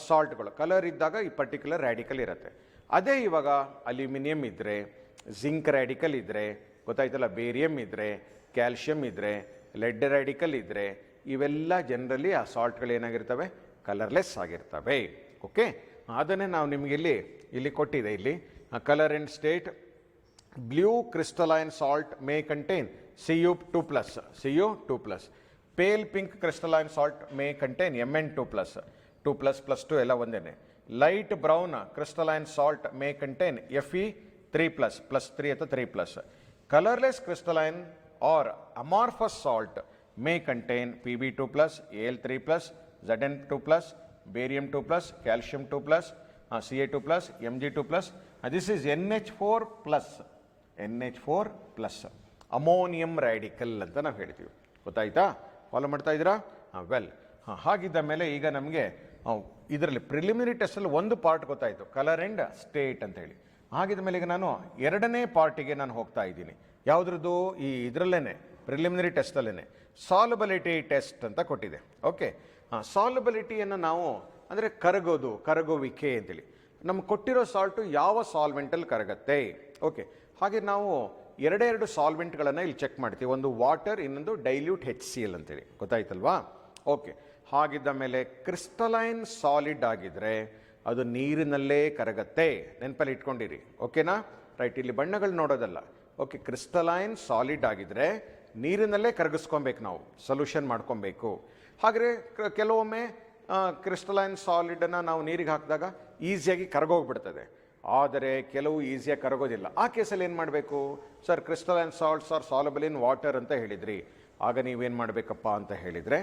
ಸಾಲ್ಟ್ಗಳು. ಕಲರ್ ಇದ್ದಾಗ ಈ ಪರ್ಟಿಕ್ಯುಲರ್ ರ್ಯಾಡಿಕಲ್ ಇರುತ್ತೆ. ಅದೇ ಇವಾಗ ಅಲ್ಯೂಮಿನಿಯಂ ಇದ್ದರೆ, ಜಿಂಕ್ ರ್ಯಾಡಿಕಲ್ ಇದ್ದರೆ, ಗೊತ್ತಾಯ್ತಲ್ಲ, ಬೇರಿಯಂ ಇದ್ದರೆ, ಕ್ಯಾಲ್ಶಿಯಂ ಇದ್ದರೆ, ಲೆಡ್ ರ್ಯಾಡಿಕಲ್ ಇದ್ದರೆ, ಇವೆಲ್ಲ ಜನರಲಿ ಆ ಸಾಲ್ಟ್ಗಳು ಏನಾಗಿರ್ತವೆ, ಕಲರ್ಲೆಸ್ ಆಗಿರ್ತವೆ. ಓಕೆ, ಅದನ್ನೇ ನಾವು ನಿಮಗೆ ಇಲ್ಲಿ ಕೊಟ್ಟಿದೆ. ಇಲ್ಲಿ colour and state, blue crystalline salt may contain Cu2+, pale pink crystalline salt may contain Mn2+, 2++2 ಎಲ್ಲ ಒಂದೇನೆ. Light brown crystalline salt may contain Fe3+, +3 ಅಥವಾ 3+. Colourless crystalline or amorphous salt may contain Pb2+, Al3+, Zn2+, barium 2+, calcium 2+, Ca2+, Mg2+. This is NH4+, ammonium radical ಅಂತ ನಾವು ಹೇಳ್ತೀವಿ. ಗೊತ್ತಾಯ್ತಾ, follow ಮಾಡ್ತಾ ಇದ್ದೀರಾ? Well, ಹಾಗಿದ್ದ ಮೇಲೆ ಈಗ ನಮಗೆ ಇದರಲ್ಲಿ ಪ್ರಿಲಿಮಿನರಿ ಟೆಸ್ಟಲ್ಲಿ ಒಂದು ಪಾರ್ಟ್ ಗೊತ್ತಾಯಿತು, ಕಲರ್ ಆ್ಯಂಡ್ ಸ್ಟೇಟ್ ಅಂತ ಹೇಳಿ. ಹಾಗಿದ್ದ ಮೇಲೆ ಈಗ ನಾನು ಎರಡನೇ ಪಾರ್ಟಿಗೆ ನಾನು ಹೋಗ್ತಾ ಇದ್ದೀನಿ. ಯಾವುದ್ರದ್ದು? ಈ ಇದರಲ್ಲೇ ಪ್ರಿಲಿಮಿನರಿ ಟೆಸ್ಟಲ್ಲೇ ಸಾಲ್ಯುಬಿಲಿಟಿ ಟೆಸ್ಟ್ ಅಂತ ಕೊಟ್ಟಿದೆ. ಓಕೆ, ಸಾಲ್ಯುಬಿಲಿಟಿಯನ್ನು ನಾವು ಅಂದರೆ ಕರಗುವಿಕೆ ಅಂತೇಳಿ, ನಮ್ಗೆ ಕೊಟ್ಟಿರೋ ಸಾಲ್ಟು ಯಾವ ಸಾಲ್ವೆಂಟಲ್ಲಿ ಕರಗತ್ತೆ. ಓಕೆ, ಹಾಗೆ ನಾವು ಎರಡೆರಡು ಸಾಲ್ವೆಂಟ್ಗಳನ್ನು ಇಲ್ಲಿ ಚೆಕ್ ಮಾಡ್ತೀವಿ. ಒಂದು ವಾಟರ್, ಇನ್ನೊಂದು ಡೈಲ್ಯೂಟ್ HCl ಅಂತೇಳಿ, ಗೊತ್ತಾಯ್ತಲ್ವಾ. ಓಕೆ, ಹಾಗಿದ್ದ ಮೇಲೆ ಕ್ರಿಸ್ಟಲೈನ್ ಸಾಲಿಡ್ ಆಗಿದ್ರೆ ಅದು ನೀರಿನಲ್ಲೇ ಕರಗತ್ತೆ, ನೆನಪಲ್ಲಿ ಇಟ್ಕೊಂಡಿರಿ. ಓಕೆನಾ, ರೈಟ್. ಇಲ್ಲಿ ಬಣ್ಣಗಳು ನೋಡೋದಲ್ಲ. ಓಕೆ, ಕ್ರಿಸ್ಟಲೈನ್ ಸಾಲಿಡ್ ಆಗಿದ್ರೆ ನೀರಿನಲ್ಲೇ ಕರಗಿಸ್ಕೊಬೇಕು, ನಾವು ಸೊಲ್ಯೂಷನ್ ಮಾಡ್ಕೊಬೇಕು. ಹಾಗೆ ಕೆಲವೊಮ್ಮೆ ಕ್ರಿಸ್ಟಲೈನ್ ಸಾಲಿಡನ್ನು ನಾವು ನೀರಿಗೆ ಹಾಕಿದಾಗ ಈಸಿಯಾಗಿ ಕರಗೋಗ್ಬಿಡ್ತದೆ, ಆದರೆ ಕೆಲವು ಈಸಿಯಾಗಿ ಕರಗೋದಿಲ್ಲ. ಆ ಕೇಸಲ್ಲಿ ಏನು ಮಾಡಬೇಕು? Sir, crystalline salts R soluble in water ಅಂತ ಹೇಳಿದ್ರಿ. ಆಗ ನೀವೇನು ಮಾಡಬೇಕಪ್ಪ ಅಂತ ಹೇಳಿದರೆ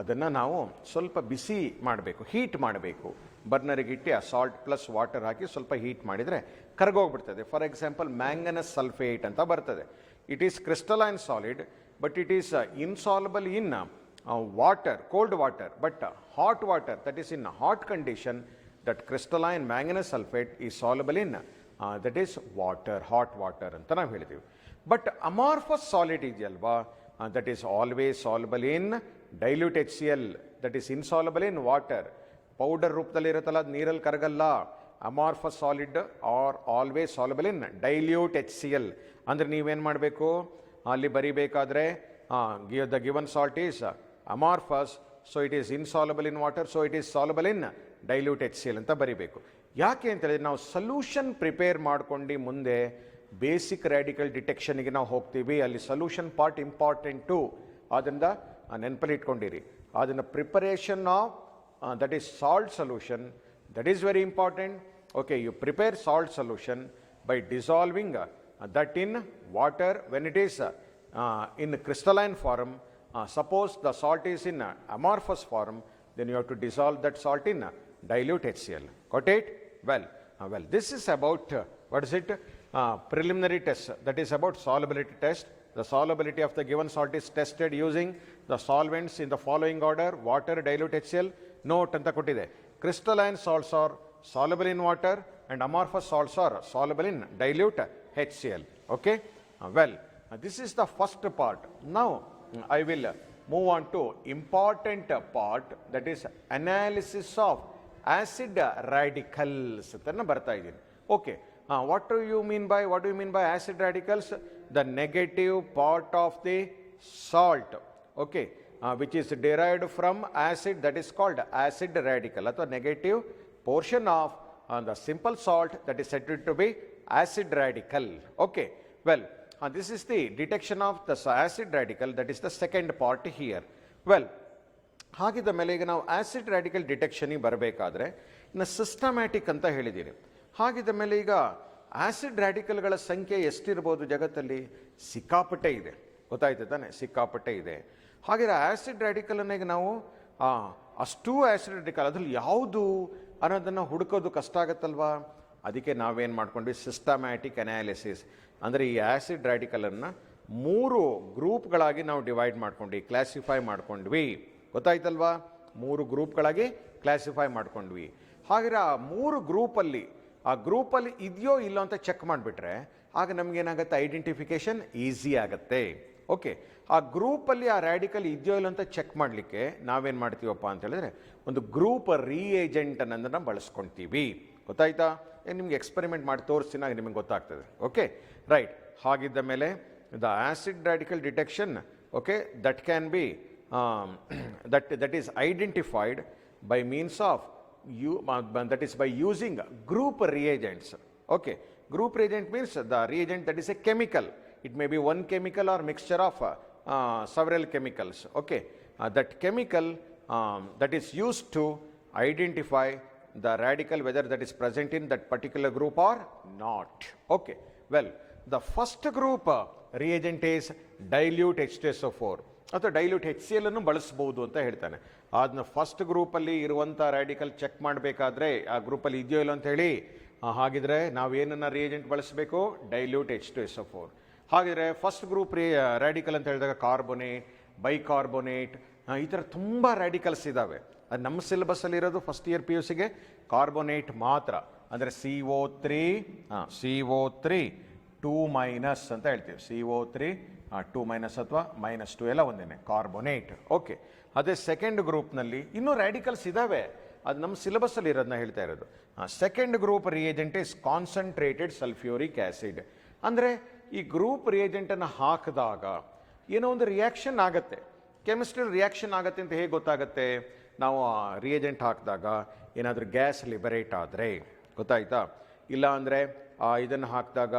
ಅದನ್ನು ನಾವು ಸ್ವಲ್ಪ ಬಿಸಿ ಮಾಡಬೇಕು, ಹೀಟ್ ಮಾಡಬೇಕು. ಬರ್ನರಿಗೆ ಇಟ್ಟು ಆ ಸಾಲ್ಟ್ ಪ್ಲಸ್ ವಾಟರ್ ಹಾಕಿ ಸ್ವಲ್ಪ ಹೀಟ್ ಮಾಡಿದರೆ ಕರಗೋಗ್ಬಿಡ್ತದೆ. ಫಾರ್ ಎಕ್ಸಾಂಪಲ್ ಮ್ಯಾಂಗನಸ್ ಸಲ್ಫೇಟ್ ಅಂತ ಬರ್ತದೆ. It is crystalline solid, but it is insoluble in water, cold water, but hot water, that is in hot condition, that crystalline manganese sulfate is soluble in that is water, hot water ಅಂತ ನಾವು ಹೇಳ್ತೀವಿ. But amorphous solid ಇದೆಯಲ್ವಾ, that is always soluble in dilute HCl, that is insoluble in water. Powder ರೂಪದಲ್ಲಿ ಇರುತ್ತಲ್ಲ, ಅದು ನೀರಲ್ಲಿ ಕರಗಲ್ಲ. Amorphous solid are always soluble in dilute HCl. ಅಂದರೆ ನೀವೇನು ಮಾಡಬೇಕು, ಅಲ್ಲಿ ಬರಿಬೇಕಾದ್ರೆ the given salt is amorphous, so it is insoluble in water, so it is soluble in dilute HCl ಅಂತ ಬರಿಬೇಕು. ಯಾಕೆ ಅಂತ ಹೇಳಿದ್ರೆ ನಾವು ಸೊಲ್ಯೂಷನ್ ಪ್ರಿಪೇರ್ ಮಾಡ್ಕೊಂಡು ಮುಂದೆ ಬೇಸಿಕ್ ರ್ಯಾಡಿಕಲ್ ಡಿಟೆಕ್ಷನ್ಗೆ ನಾವು ಹೋಗ್ತೀವಿ. ಅಲ್ಲಿ ಸೊಲ್ಯೂಷನ್ ಪಾರ್ಟ್ ಇಂಪಾರ್ಟೆಂಟು, ಅದರಿಂದ ನೆನಪಲ್ಲಿ ಇಟ್ಕೊಂಡಿರಿ. ಅದನ್ನು preparation of that is salt solution, that is very important. Okay, you prepare salt solution by dissolving that in water when it is in crystalline form. Suppose the salt is in amorphous form, then you have to dissolve that salt in dilute HCl. Got it? Well, this is about what is it? Preliminary test, that is about solubility test. The solubility of the given salt is tested using the solvents in the following order: water, dilute HCl. Note ಅಂತ ಕೊಟ್ಟಿದೆ, crystalline salts are soluble in water and amorphous salts are soluble in dilute HCl. Okay, this is the first part. Now I will move on to important part, that is analysis of acid radicals ಅಂತ ಬರ್ತಾ ಇದ್ದೀನಿ. Okay, what do you mean by acid radicals? The negative part of the salt, okay, which is derived from acid, that is called acid radical, ಅಥವಾ negative portion of the simple salt, that is said to be acid radical. Okay, this is the detection of the acid radical, that is the second part here. ಹಾಗಿದ್ದ ಮೇಲೆ ಈಗ ನಾವು acid radical ಡಿಟೆಕ್ಷನಿಗೆ ಬರಬೇಕಾದ್ರೆ ಇನ್ನು systematic ಅಂತ ಹೇಳಿದ್ದೀರಿ. ಹಾಗಿದ್ದ ಮೇಲೆ ಈಗ acid ರ್ಯಾಡಿಕಲ್ಗಳ ಸಂಖ್ಯೆ ಎಷ್ಟಿರ್ಬೋದು ಜಗತ್ತಲ್ಲಿ? ಸಿಕ್ಕಾಪಟ್ಟೆ ಇದೆ, ಗೊತ್ತಾಯ್ತು ತಾನೆ, ಸಿಕ್ಕಾಪಟ್ಟೆ ಇದೆ. ಹಾಗಿದ್ರೆ ಆಸಿಡ್ ರ್ಯಾಡಿಕಲನ್ನ ಈಗ ನಾವು ಅಷ್ಟೂ ಆಸಿಡ್ ರ್ಯಾಡಿಕಲ್ ಅದ್ರಲ್ಲಿ ಯಾವುದು ಅನ್ನೋದನ್ನು ಹುಡುಕೋದು ಕಷ್ಟ ಆಗುತ್ತಲ್ವಾ? ಅದಕ್ಕೆ ನಾವೇನು ಮಾಡ್ಕೊಂಡ್ವಿ, ಸಿಸ್ಟಮ್ಯಾಟಿಕ್ ಅನಾಲಿಸಿಸ್. ಅಂದರೆ ಈ ಆಸಿಡ್ ರ್ಯಾಡಿಕಲನ್ನು 3 ಗ್ರೂಪ್ಗಳಾಗಿ ನಾವು ಡಿವೈಡ್ ಮಾಡ್ಕೊಂಡ್ವಿ, ಕ್ಲಾಸಿಫೈ ಮಾಡ್ಕೊಂಡ್ವಿ, ಗೊತ್ತಾಯ್ತಲ್ವಾ? 3 ಗ್ರೂಪ್ಗಳಾಗಿ ಕ್ಲಾಸಿಫೈ ಮಾಡ್ಕೊಂಡ್ವಿ. ಹಾಗೆ ಆ 3 ಗ್ರೂಪಲ್ಲಿ ಇದೆಯೋ ಇಲ್ಲೋ ಅಂತ ಚೆಕ್ ಮಾಡಿಬಿಟ್ರೆ ಆಗ ನಮಗೇನಾಗುತ್ತೆ, ಐಡೆಂಟಿಫಿಕೇಶನ್ ಈಸಿ ಆಗುತ್ತೆ. ಓಕೆ, ಆ ಗ್ರೂಪಲ್ಲಿ ಆ ರ್ಯಾಡಿಕಲ್ ಇದೆಯೋ ಇಲ್ಲ ಅಂತ ಚೆಕ್ ಮಾಡಲಿಕ್ಕೆ ನಾವೇನು ಮಾಡ್ತೀವಪ್ಪ ಅಂತ ಹೇಳಿದ್ರೆ ಒಂದು ಗ್ರೂಪ್ ರಿಏಜೆಂಟ್ ಅನ್ನೋದನ್ನು ಬಳಸ್ಕೊಳ್ತೀವಿ. ಗೊತ್ತಾಯ್ತಾ? ನಿಮ್ಗೆ ಎಕ್ಸ್ಪೆರಿಮೆಂಟ್ ಮಾಡಿ ತೋರಿಸ್ತೀನಿ, ಆಗ ನಿಮಗೆ ಗೊತ್ತಾಗ್ತದೆ. Okay, right. ಹಾಗಿದ್ದ ಮೇಲೆ the acid radical detection, okay, that can be that is identified by means of that is by using group reagents. Okay, group reagent means the reagent that is a chemical. It may be one chemical or mixture of several chemicals. Okay, that chemical that is used to identify the radical whether that is present in that particular group or not. Okay, the first group reagent is dilute H2SO4 ಅಥವಾ dilute HCl ಅನ್ನು ಬಳಸ್ಬೋದು ಅಂತ ಹೇಳ್ತಾನೆ. ಅದನ್ನ first ಗ್ರೂಪಲ್ಲಿ ಇರುವಂಥ radical check ಮಾಡಬೇಕಾದ್ರೆ ಆ ಗ್ರೂಪಲ್ಲಿ ಇದೆಯೋ ಇಲ್ಲ ಅಂತ ಹೇಳಿ, ಹಾಗಿದ್ರೆ ನಾವೇನನ್ನ ರಿಯೇಜೆಂಟ್ ಬಳಸಬೇಕು? Dilute H2SO4. ಹಾಗಿದ್ರೆ ಫಸ್ಟ್ ಗ್ರೂಪ್ ರ್ಯಾಡಿಕಲ್ ಅಂತ ಹೇಳಿದಾಗ ಕಾರ್ಬೋನೇಟ್, ಬೈಕಾರ್ಬೋನೇಟ್, ಈ ಥರ ತುಂಬ ರ್ಯಾಡಿಕಲ್ಸ್ ಇದ್ದಾವೆ. ಅದು ನಮ್ಮ ಸಿಲೆಬಸ್ಸಲ್ಲಿ ಇರೋದು ಫಸ್ಟ್ ಇಯರ್ PUCಗೆ ಕಾರ್ಬೋನೇಟ್ ಮಾತ್ರ. ಅಂದರೆ CO3 2- ಅಂತ ಹೇಳ್ತೀವಿ. CO3 2- ಅಥವಾ -2 ಎಲ್ಲ ಒಂದೇನೆ, ಕಾರ್ಬೋನೇಟ್. ಓಕೆ, ಅದೇ ಸೆಕೆಂಡ್ ಗ್ರೂಪ್ನಲ್ಲಿ ಇನ್ನೂ ರ್ಯಾಡಿಕಲ್ಸ್ ಇದ್ದಾವೆ, ಅದು ನಮ್ಮ ಸಿಲೆಬಸ್ಸಲ್ಲಿ ಇರೋದನ್ನ ಹೇಳ್ತಾ ಇರೋದು. Second group reagent is concentrated sulphuric acid. ಅಂದರೆ ಈ ಗ್ರೂಪ್ ರಿಯೇಜೆಂಟನ್ನು ಹಾಕಿದಾಗ ಏನೋ ಒಂದು ರಿಯಾಕ್ಷನ್ ಆಗುತ್ತೆ, ಕೆಮಿಸ್ಟ್ರಿಯಲ್ ರಿಯಾಕ್ಷನ್ ಆಗುತ್ತೆ ಅಂತ ಹೇಗೆ ಗೊತ್ತಾಗುತ್ತೆ? ನಾವು ರಿಯೇಜೆಂಟ್ ಹಾಕಿದಾಗ ಏನಾದರೂ ಗ್ಯಾಸ್ ಲಿಬರೇಟ್ ಆದರೆ, ಗೊತ್ತಾಯ್ತಾ? ಇಲ್ಲ ಅಂದರೆ ಇದನ್ನು ಹಾಕಿದಾಗ,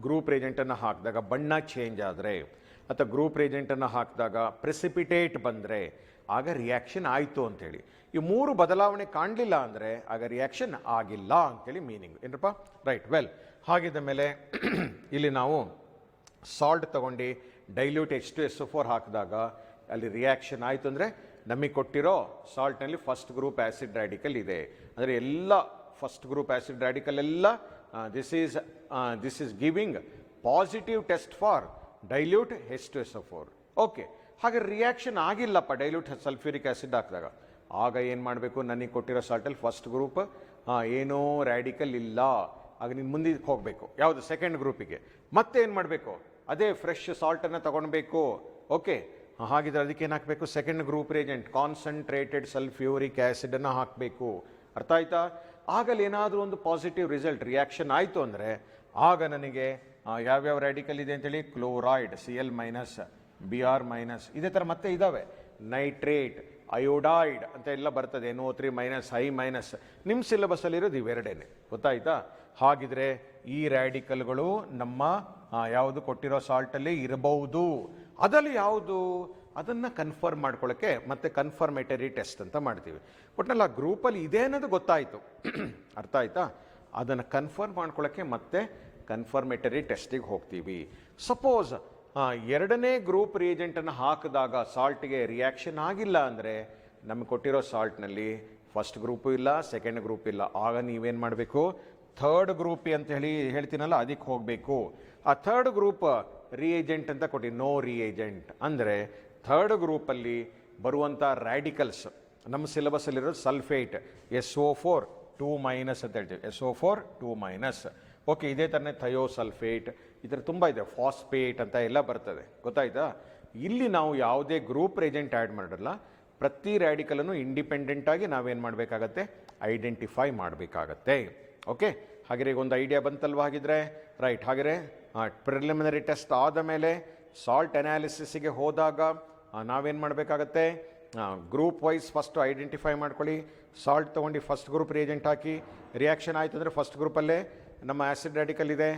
ಗ್ರೂಪ್ ರಿಯೇಜೆಂಟನ್ನು ಹಾಕಿದಾಗ ಬಣ್ಣ ಚೇಂಜ್ ಆದರೆ, ಅಥವಾ ಗ್ರೂಪ್ ರಿಯೇಜೆಂಟನ್ನು ಹಾಕಿದಾಗ ಪ್ರೆಸಿಪಿಟೇಟ್ ಬಂದರೆ ಆಗ ರಿಯಾಕ್ಷನ್ ಆಯಿತು ಅಂಥೇಳಿ. ಈ 3 ಬದಲಾವಣೆ ಕಾಣಲಿಲ್ಲ ಅಂದರೆ ಆಗ ರಿಯಾಕ್ಷನ್ ಆಗಿಲ್ಲ ಅಂಥೇಳಿ ಮೀನಿಂಗ್ ಏನಪ್ಪ? ರೈಟ್. ಹಾಗಿದ್ದ ಮೇಲೆ ಇಲ್ಲಿ ನಾವು ಸಾಲ್ಟ್ ತಗೊಂಡು ಡೈಲ್ಯೂಟ್ H2SO4 ಹಾಕಿದಾಗ ಅಲ್ಲಿ ರಿಯಾಕ್ಷನ್ ಆಯಿತು ಅಂದರೆ ನಮಗೆ ಕೊಟ್ಟಿರೋ ಸಾಲ್ಟ್ನಲ್ಲಿ ಫಸ್ಟ್ ಗ್ರೂಪ್ ಆ್ಯಸಿಡ್ ರ್ಯಾಡಿಕಲ್ ಇದೆ. ಅಂದರೆ ಎಲ್ಲ ಫಸ್ಟ್ ಗ್ರೂಪ್ ಆ್ಯಸಿಡ್ ರ್ಯಾಡಿಕಲ್ ಎಲ್ಲ this is giving positive test for dilute H2SO4. Okay, ಹಾಗೆ ರಿಯಾಕ್ಷನ್ ಆಗಿಲ್ಲಪ್ಪ ಡೈಲ್ಯೂಟ್ ಸಲ್ಫ್ಯೂರಿಕ್ ಆ್ಯಸಿಡ್ ಹಾಕಿದಾಗ, ಆಗ ಏನು ಮಾಡಬೇಕು, ನನಗೆ ಕೊಟ್ಟಿರೋ ಸಾಲ್ಟಲ್ಲಿ ಫಸ್ಟ್ ಗ್ರೂಪ್ ಏನೋ ರ್ಯಾಡಿಕಲ್ ಇಲ್ಲ, ಆಗ ನೀನು ಮುಂದಕ್ಕೆ ಹೋಗಬೇಕು ಯಾವುದು ಸೆಕೆಂಡ್ ಗ್ರೂಪಿಗೆ. ಮತ್ತೆ ಏನು ಮಾಡಬೇಕು, ಅದೇ ಫ್ರೆಶ್ ಸಾಲ್ಟನ್ನು ತಗೊಳ್ಬೇಕು. ಓಕೆ, ಹಾಗಿದ್ರೆ ಅದಕ್ಕೆ ಏನು ಹಾಕಬೇಕು, second group reagent concentrated sulphuric ಆ್ಯಸಿಡನ್ನು ಹಾಕಬೇಕು. ಅರ್ಥ ಆಯ್ತಾ? ಆಗಲ್ಲಿ ಏನಾದರೂ ಒಂದು ಪಾಸಿಟಿವ್ ರಿಸಲ್ಟ್ ರಿಯಾಕ್ಷನ್ ಆಯಿತು ಅಂದರೆ ಆಗ ನನಗೆ ಯಾವ್ಯಾವ ರ್ಯಾಡಿಕಲ್ ಇದೆ ಅಂತೇಳಿ, chloride Cl minus, Br minus, ಇದೇ ಥರ ಮತ್ತೆ ಇದ್ದಾವೆ, ನೈಟ್ರೇಟ್, ಅಯೋಡೈಡ್ ಅಂತ ಎಲ್ಲ ಬರ್ತದೆ, NO3 ಮೈನಸ್, I ಮೈನಸ್. ನಿಮ್ಮ ಸಿಲೆಬಸ್ಸಲ್ಲಿರೋದು ಇವೆರಡೇನೆ, ಗೊತ್ತಾಯ್ತಾ? ಹಾಗಿದ್ರೆ ಈ ರ್ಯಾಡಿಕಲ್ಗಳು ನಮ್ಮ ಯಾವುದು ಕೊಟ್ಟಿರೋ ಸಾಲ್ಟಲ್ಲಿ ಇರಬಹುದು. ಅದರಲ್ಲಿ ಯಾವುದು ಅದನ್ನು ಕನ್ಫರ್ಮ್ ಮಾಡ್ಕೊಳ್ಳೋಕ್ಕೆ ಮತ್ತೆ ಕನ್ಫರ್ಮೇಟರಿ ಟೆಸ್ಟ್ ಅಂತ ಮಾಡ್ತೀವಿ. ಒಟ್ಟಿನಲ್ಲಿ ಆ ಗ್ರೂಪಲ್ಲಿ ಇದೆ ಅನ್ನೋದು ಗೊತ್ತಾಯಿತು, ಅರ್ಥ ಆಯ್ತಾ? ಅದನ್ನು ಕನ್ಫರ್ಮ್ ಮಾಡ್ಕೊಳ್ಳೋಕ್ಕೆ ಮತ್ತೆ ಕನ್ಫರ್ಮೇಟರಿ ಟೆಸ್ಟಿಗೆ ಹೋಗ್ತೀವಿ. ಸಪೋಸ್ ಎರಡನೇ ಗ್ರೂಪ್ ರಿಯೇಜೆಂಟನ್ನು ಹಾಕಿದಾಗ ಸಾಲ್ಟ್ಗೆ ರಿಯಾಕ್ಷನ್ ಆಗಿಲ್ಲ ಅಂದರೆ ನಮಗೆ ಕೊಟ್ಟಿರೋ ಸಾಲ್ಟ್ನಲ್ಲಿ ಫಸ್ಟ್ ಗ್ರೂಪು ಇಲ್ಲ, ಸೆಕೆಂಡ್ ಗ್ರೂಪ್ ಇಲ್ಲ. ಆಗ ನೀವೇನು ಮಾಡಬೇಕು, ಥರ್ಡ್ ಗ್ರೂಪ್ ಅಂತ ಹೇಳ್ತೀನಲ್ಲ ಅದಕ್ಕೆ ಹೋಗಬೇಕು. ಆ ಥರ್ಡ್ ಗ್ರೂಪ್ ರಿಯೇಜೆಂಟ್ ಅಂತ ಕೊಟ್ಟು ನೋ ರಿಯೇಜೆಂಟ್ ಅಂದರೆ ಥರ್ಡ್ ಗ್ರೂಪಲ್ಲಿ ಬರುವಂಥ ರ್ಯಾಡಿಕಲ್ಸ್ ನಮ್ಮ ಸಿಲೆಬಸ್ಸಲ್ಲಿರೋದು ಸಲ್ಫೇಟ್ SO4 2 ಮೈನಸ್ ಅಂತ ಹೇಳ್ತೀವಿ, SO4 2 ಮೈನಸ್. ಓಕೆ, ಇದೇ ಥರನೇ ಥಯೋಸಲ್ಫೇಟ್, ಈ ಥರ ತುಂಬ ಇದೆ, ಫಾಸ್ಫೇಟ್ ಅಂತ ಎಲ್ಲ ಬರ್ತದೆ, ಗೊತ್ತಾಯ್ತಾ? ಇಲ್ಲಿ ನಾವು ಯಾವುದೇ ಗ್ರೂಪ್ ರಿಯೇಜೆಂಟ್ ಆ್ಯಡ್ ಮಾಡಲ್ಲ, ಪ್ರತಿ ರ್ಯಾಡಿಕಲನ್ನು ಇಂಡಿಪೆಂಡೆಂಟಾಗಿ ನಾವೇನು ಮಾಡಬೇಕಾಗತ್ತೆ, ಐಡೆಂಟಿಫೈ ಮಾಡಬೇಕಾಗತ್ತೆ. ಓಕೆ, ಹಾಗೆ ಈಗ ಒಂದು ಐಡಿಯಾ ಬಂತಲ್ವ? ಹಾಗಿದ್ರೆ ರೈಟ್. ಹಾಗೆ ಪ್ರಿಲಿಮಿನರಿ ಟೆಸ್ಟ್ ಆದ ಮೇಲೆ ಸಾಲ್ಟ್ ಅನಾಲಿಸಿಸ್ಗೆ ಹೋದಾಗ ನಾವೇನು ಮಾಡಬೇಕಾಗತ್ತೆ, ಗ್ರೂಪ್ ವೈಸ್ ಫಸ್ಟು ಐಡೆಂಟಿಫೈ ಮಾಡ್ಕೊಳ್ಳಿ. ಸಾಲ್ಟ್ ತೊಗೊಂಡು ಫಸ್ಟ್ ಗ್ರೂಪ್ ರಿಯೇಜೆಂಟ್ ಹಾಕಿ, ರಿಯಾಕ್ಷನ್ ಆಯಿತು ಅಂದರೆ ಫಸ್ಟ್ ಗ್ರೂಪಲ್ಲೇ ನಮ್ಮ ಆ್ಯಸಿಡ್ ರ್ಯಾಡಿಕಲ್ ಇದೆ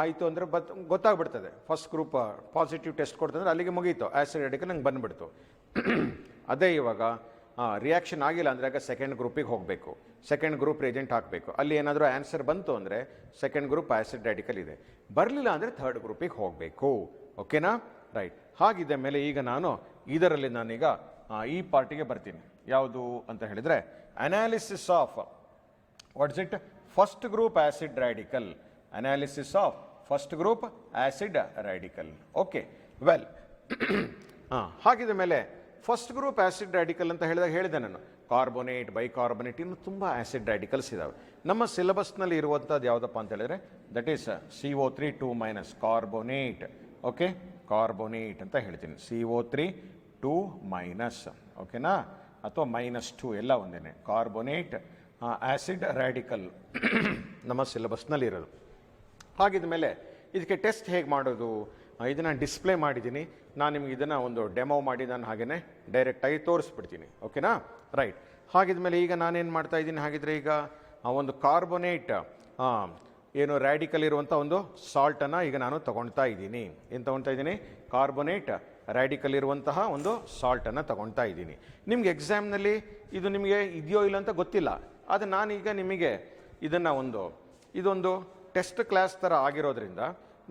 ಆಯಿತು ಅಂದರೆ ಗೊತ್ತಾಗ್ಬಿಡ್ತದೆ. ಫಸ್ಟ್ ಗ್ರೂಪ್ ಪಾಸಿಟಿವ್ ಟೆಸ್ಟ್ ಕೊಡ್ತಂದ್ರೆ ಅಲ್ಲಿಗೆ ಮುಗೀತು, ಆ್ಯಸಿಡ್ ರ್ಯಾಡಿಕಲ್ ನಂಗೆ ಬಂದುಬಿಡ್ತು. ಅದೇ ಇವಾಗ ರಿಯಾಕ್ಷನ್ ಆಗಿಲ್ಲ ಅಂದರೆ ಆಗ ಸೆಕೆಂಡ್ ಗ್ರೂಪಿಗೆ ಹೋಗಬೇಕು, ಸೆಕೆಂಡ್ ಗ್ರೂಪ್ ರಿಯೇಜೆಂಟ್ ಹಾಕಬೇಕು. ಅಲ್ಲಿ ಏನಾದರೂ ಆನ್ಸರ್ ಬಂತು ಅಂದರೆ ಸೆಕೆಂಡ್ ಗ್ರೂಪ್ ಆ್ಯಸಿಡ್ ರ್ಯಾಡಿಕಲ್ ಇದೆ, ಬರಲಿಲ್ಲ ಅಂದರೆ ಥರ್ಡ್ ಗ್ರೂಪಿಗೆ ಹೋಗಬೇಕು. ಓಕೆನಾ? ರೈಟ್. ಹಾಗಿದ್ದ ಮೇಲೆ ಈಗ ನಾನು ಇದರಲ್ಲಿ ನಾನೀಗ ಈ ಪಾರ್ಟಿಗೆ ಬರ್ತೀನಿ. ಯಾವುದು ಅಂತ ಹೇಳಿದರೆ analysis of what's it first group acid radical, analysis of first group acid radical. Okay, well. ಹಾಗಿದ ಮೇಲೆ ಫಸ್ಟ್ ಗ್ರೂಪ್ ಆ್ಯಸಿಡ್ ರ್ಯಾಡಿಕಲ್ ಅಂತ ಹೇಳಿದೆ ನಾನು, ಕಾರ್ಬೋನೇಟ್, ಬೈಕಾರ್ಬೋನೇಟ್, ಇನ್ನು ತುಂಬ ಆ್ಯಸಿಡ್ ರ್ಯಾಡಿಕಲ್ಸ್ ಇದ್ದಾವೆ. ನಮ್ಮ ಸಿಲೆಬಸ್ನಲ್ಲಿ ಇರುವಂಥದ್ದು ಯಾವುದಪ್ಪ ಅಂತ ಹೇಳಿದರೆ that is CO3 2 minus, carbonate. Okay, carbonate ಅಂತ ಹೇಳ್ತೀನಿ, CO3 2 ಮೈನಸ್. ಓಕೆನಾ? ಅಥವಾ -2 ಎಲ್ಲ ಒಂದೇ, ಕಾರ್ಬೋನೇಟ್ ಆ್ಯಸಿಡ್ ರ್ಯಾಡಿಕಲ್ ನಮ್ಮ ಸಿಲೆಬಸ್ನಲ್ಲಿ ಇರೋದು. ಹಾಗಿದ ಮೇಲೆ ಇದಕ್ಕೆ ಟೆಸ್ಟ್ ಹೇಗೆ ಮಾಡೋದು, ಇದನ್ನು ಡಿಸ್ಪ್ಲೇ ಮಾಡಿದ್ದೀನಿ ನಾನು ನಿಮ್ಗೆ, ಇದನ್ನು ಒಂದು ಡೆಮೋ ಮಾಡಿ ನಾನು ಹಾಗೆಯೇ ಡೈರೆಕ್ಟಾಗಿ ತೋರಿಸ್ಬಿಡ್ತೀನಿ. ಓಕೆನಾ? ರೈಟ್. ಹಾಗಿದ ಮೇಲೆ ಈಗ ನಾನೇನು ಮಾಡ್ತಾ ಇದ್ದೀನಿ, ಹಾಗಿದ್ರೆ ಈಗ ಒಂದು ಕಾರ್ಬೋನೇಟ್ ಏನು ರ್ಯಾಡಿಕಲ್ ಇರುವಂಥ ಒಂದು ಸಾಲ್ಟನ್ನು ಈಗ ನಾನು ತೊಗೊಳ್ತಾ ಇದ್ದೀನಿ. ಏನು ತೊಗೊಳ್ತಾ ಇದ್ದೀನಿ? ಕಾರ್ಬೋನೇಟ್ ರ್ಯಾಡಿಕಲ್ ಇರುವಂತಹ ಒಂದು ಸಾಲ್ಟನ್ನು ತೊಗೊಳ್ತಾ ಇದ್ದೀನಿ. ನಿಮ್ಗೆ ಎಕ್ಸಾಮ್ನಲ್ಲಿ ಇದು ನಿಮಗೆ ಇದೆಯೋ ಇಲ್ಲ ಅಂತ ಗೊತ್ತಿಲ್ಲ, ಆದರೆ ನಾನೀಗ ನಿಮಗೆ ಇದನ್ನು ಇದೊಂದು ಟೆಸ್ಟ್ ಕ್ಲಾಸ್ ಥರ ಆಗಿರೋದ್ರಿಂದ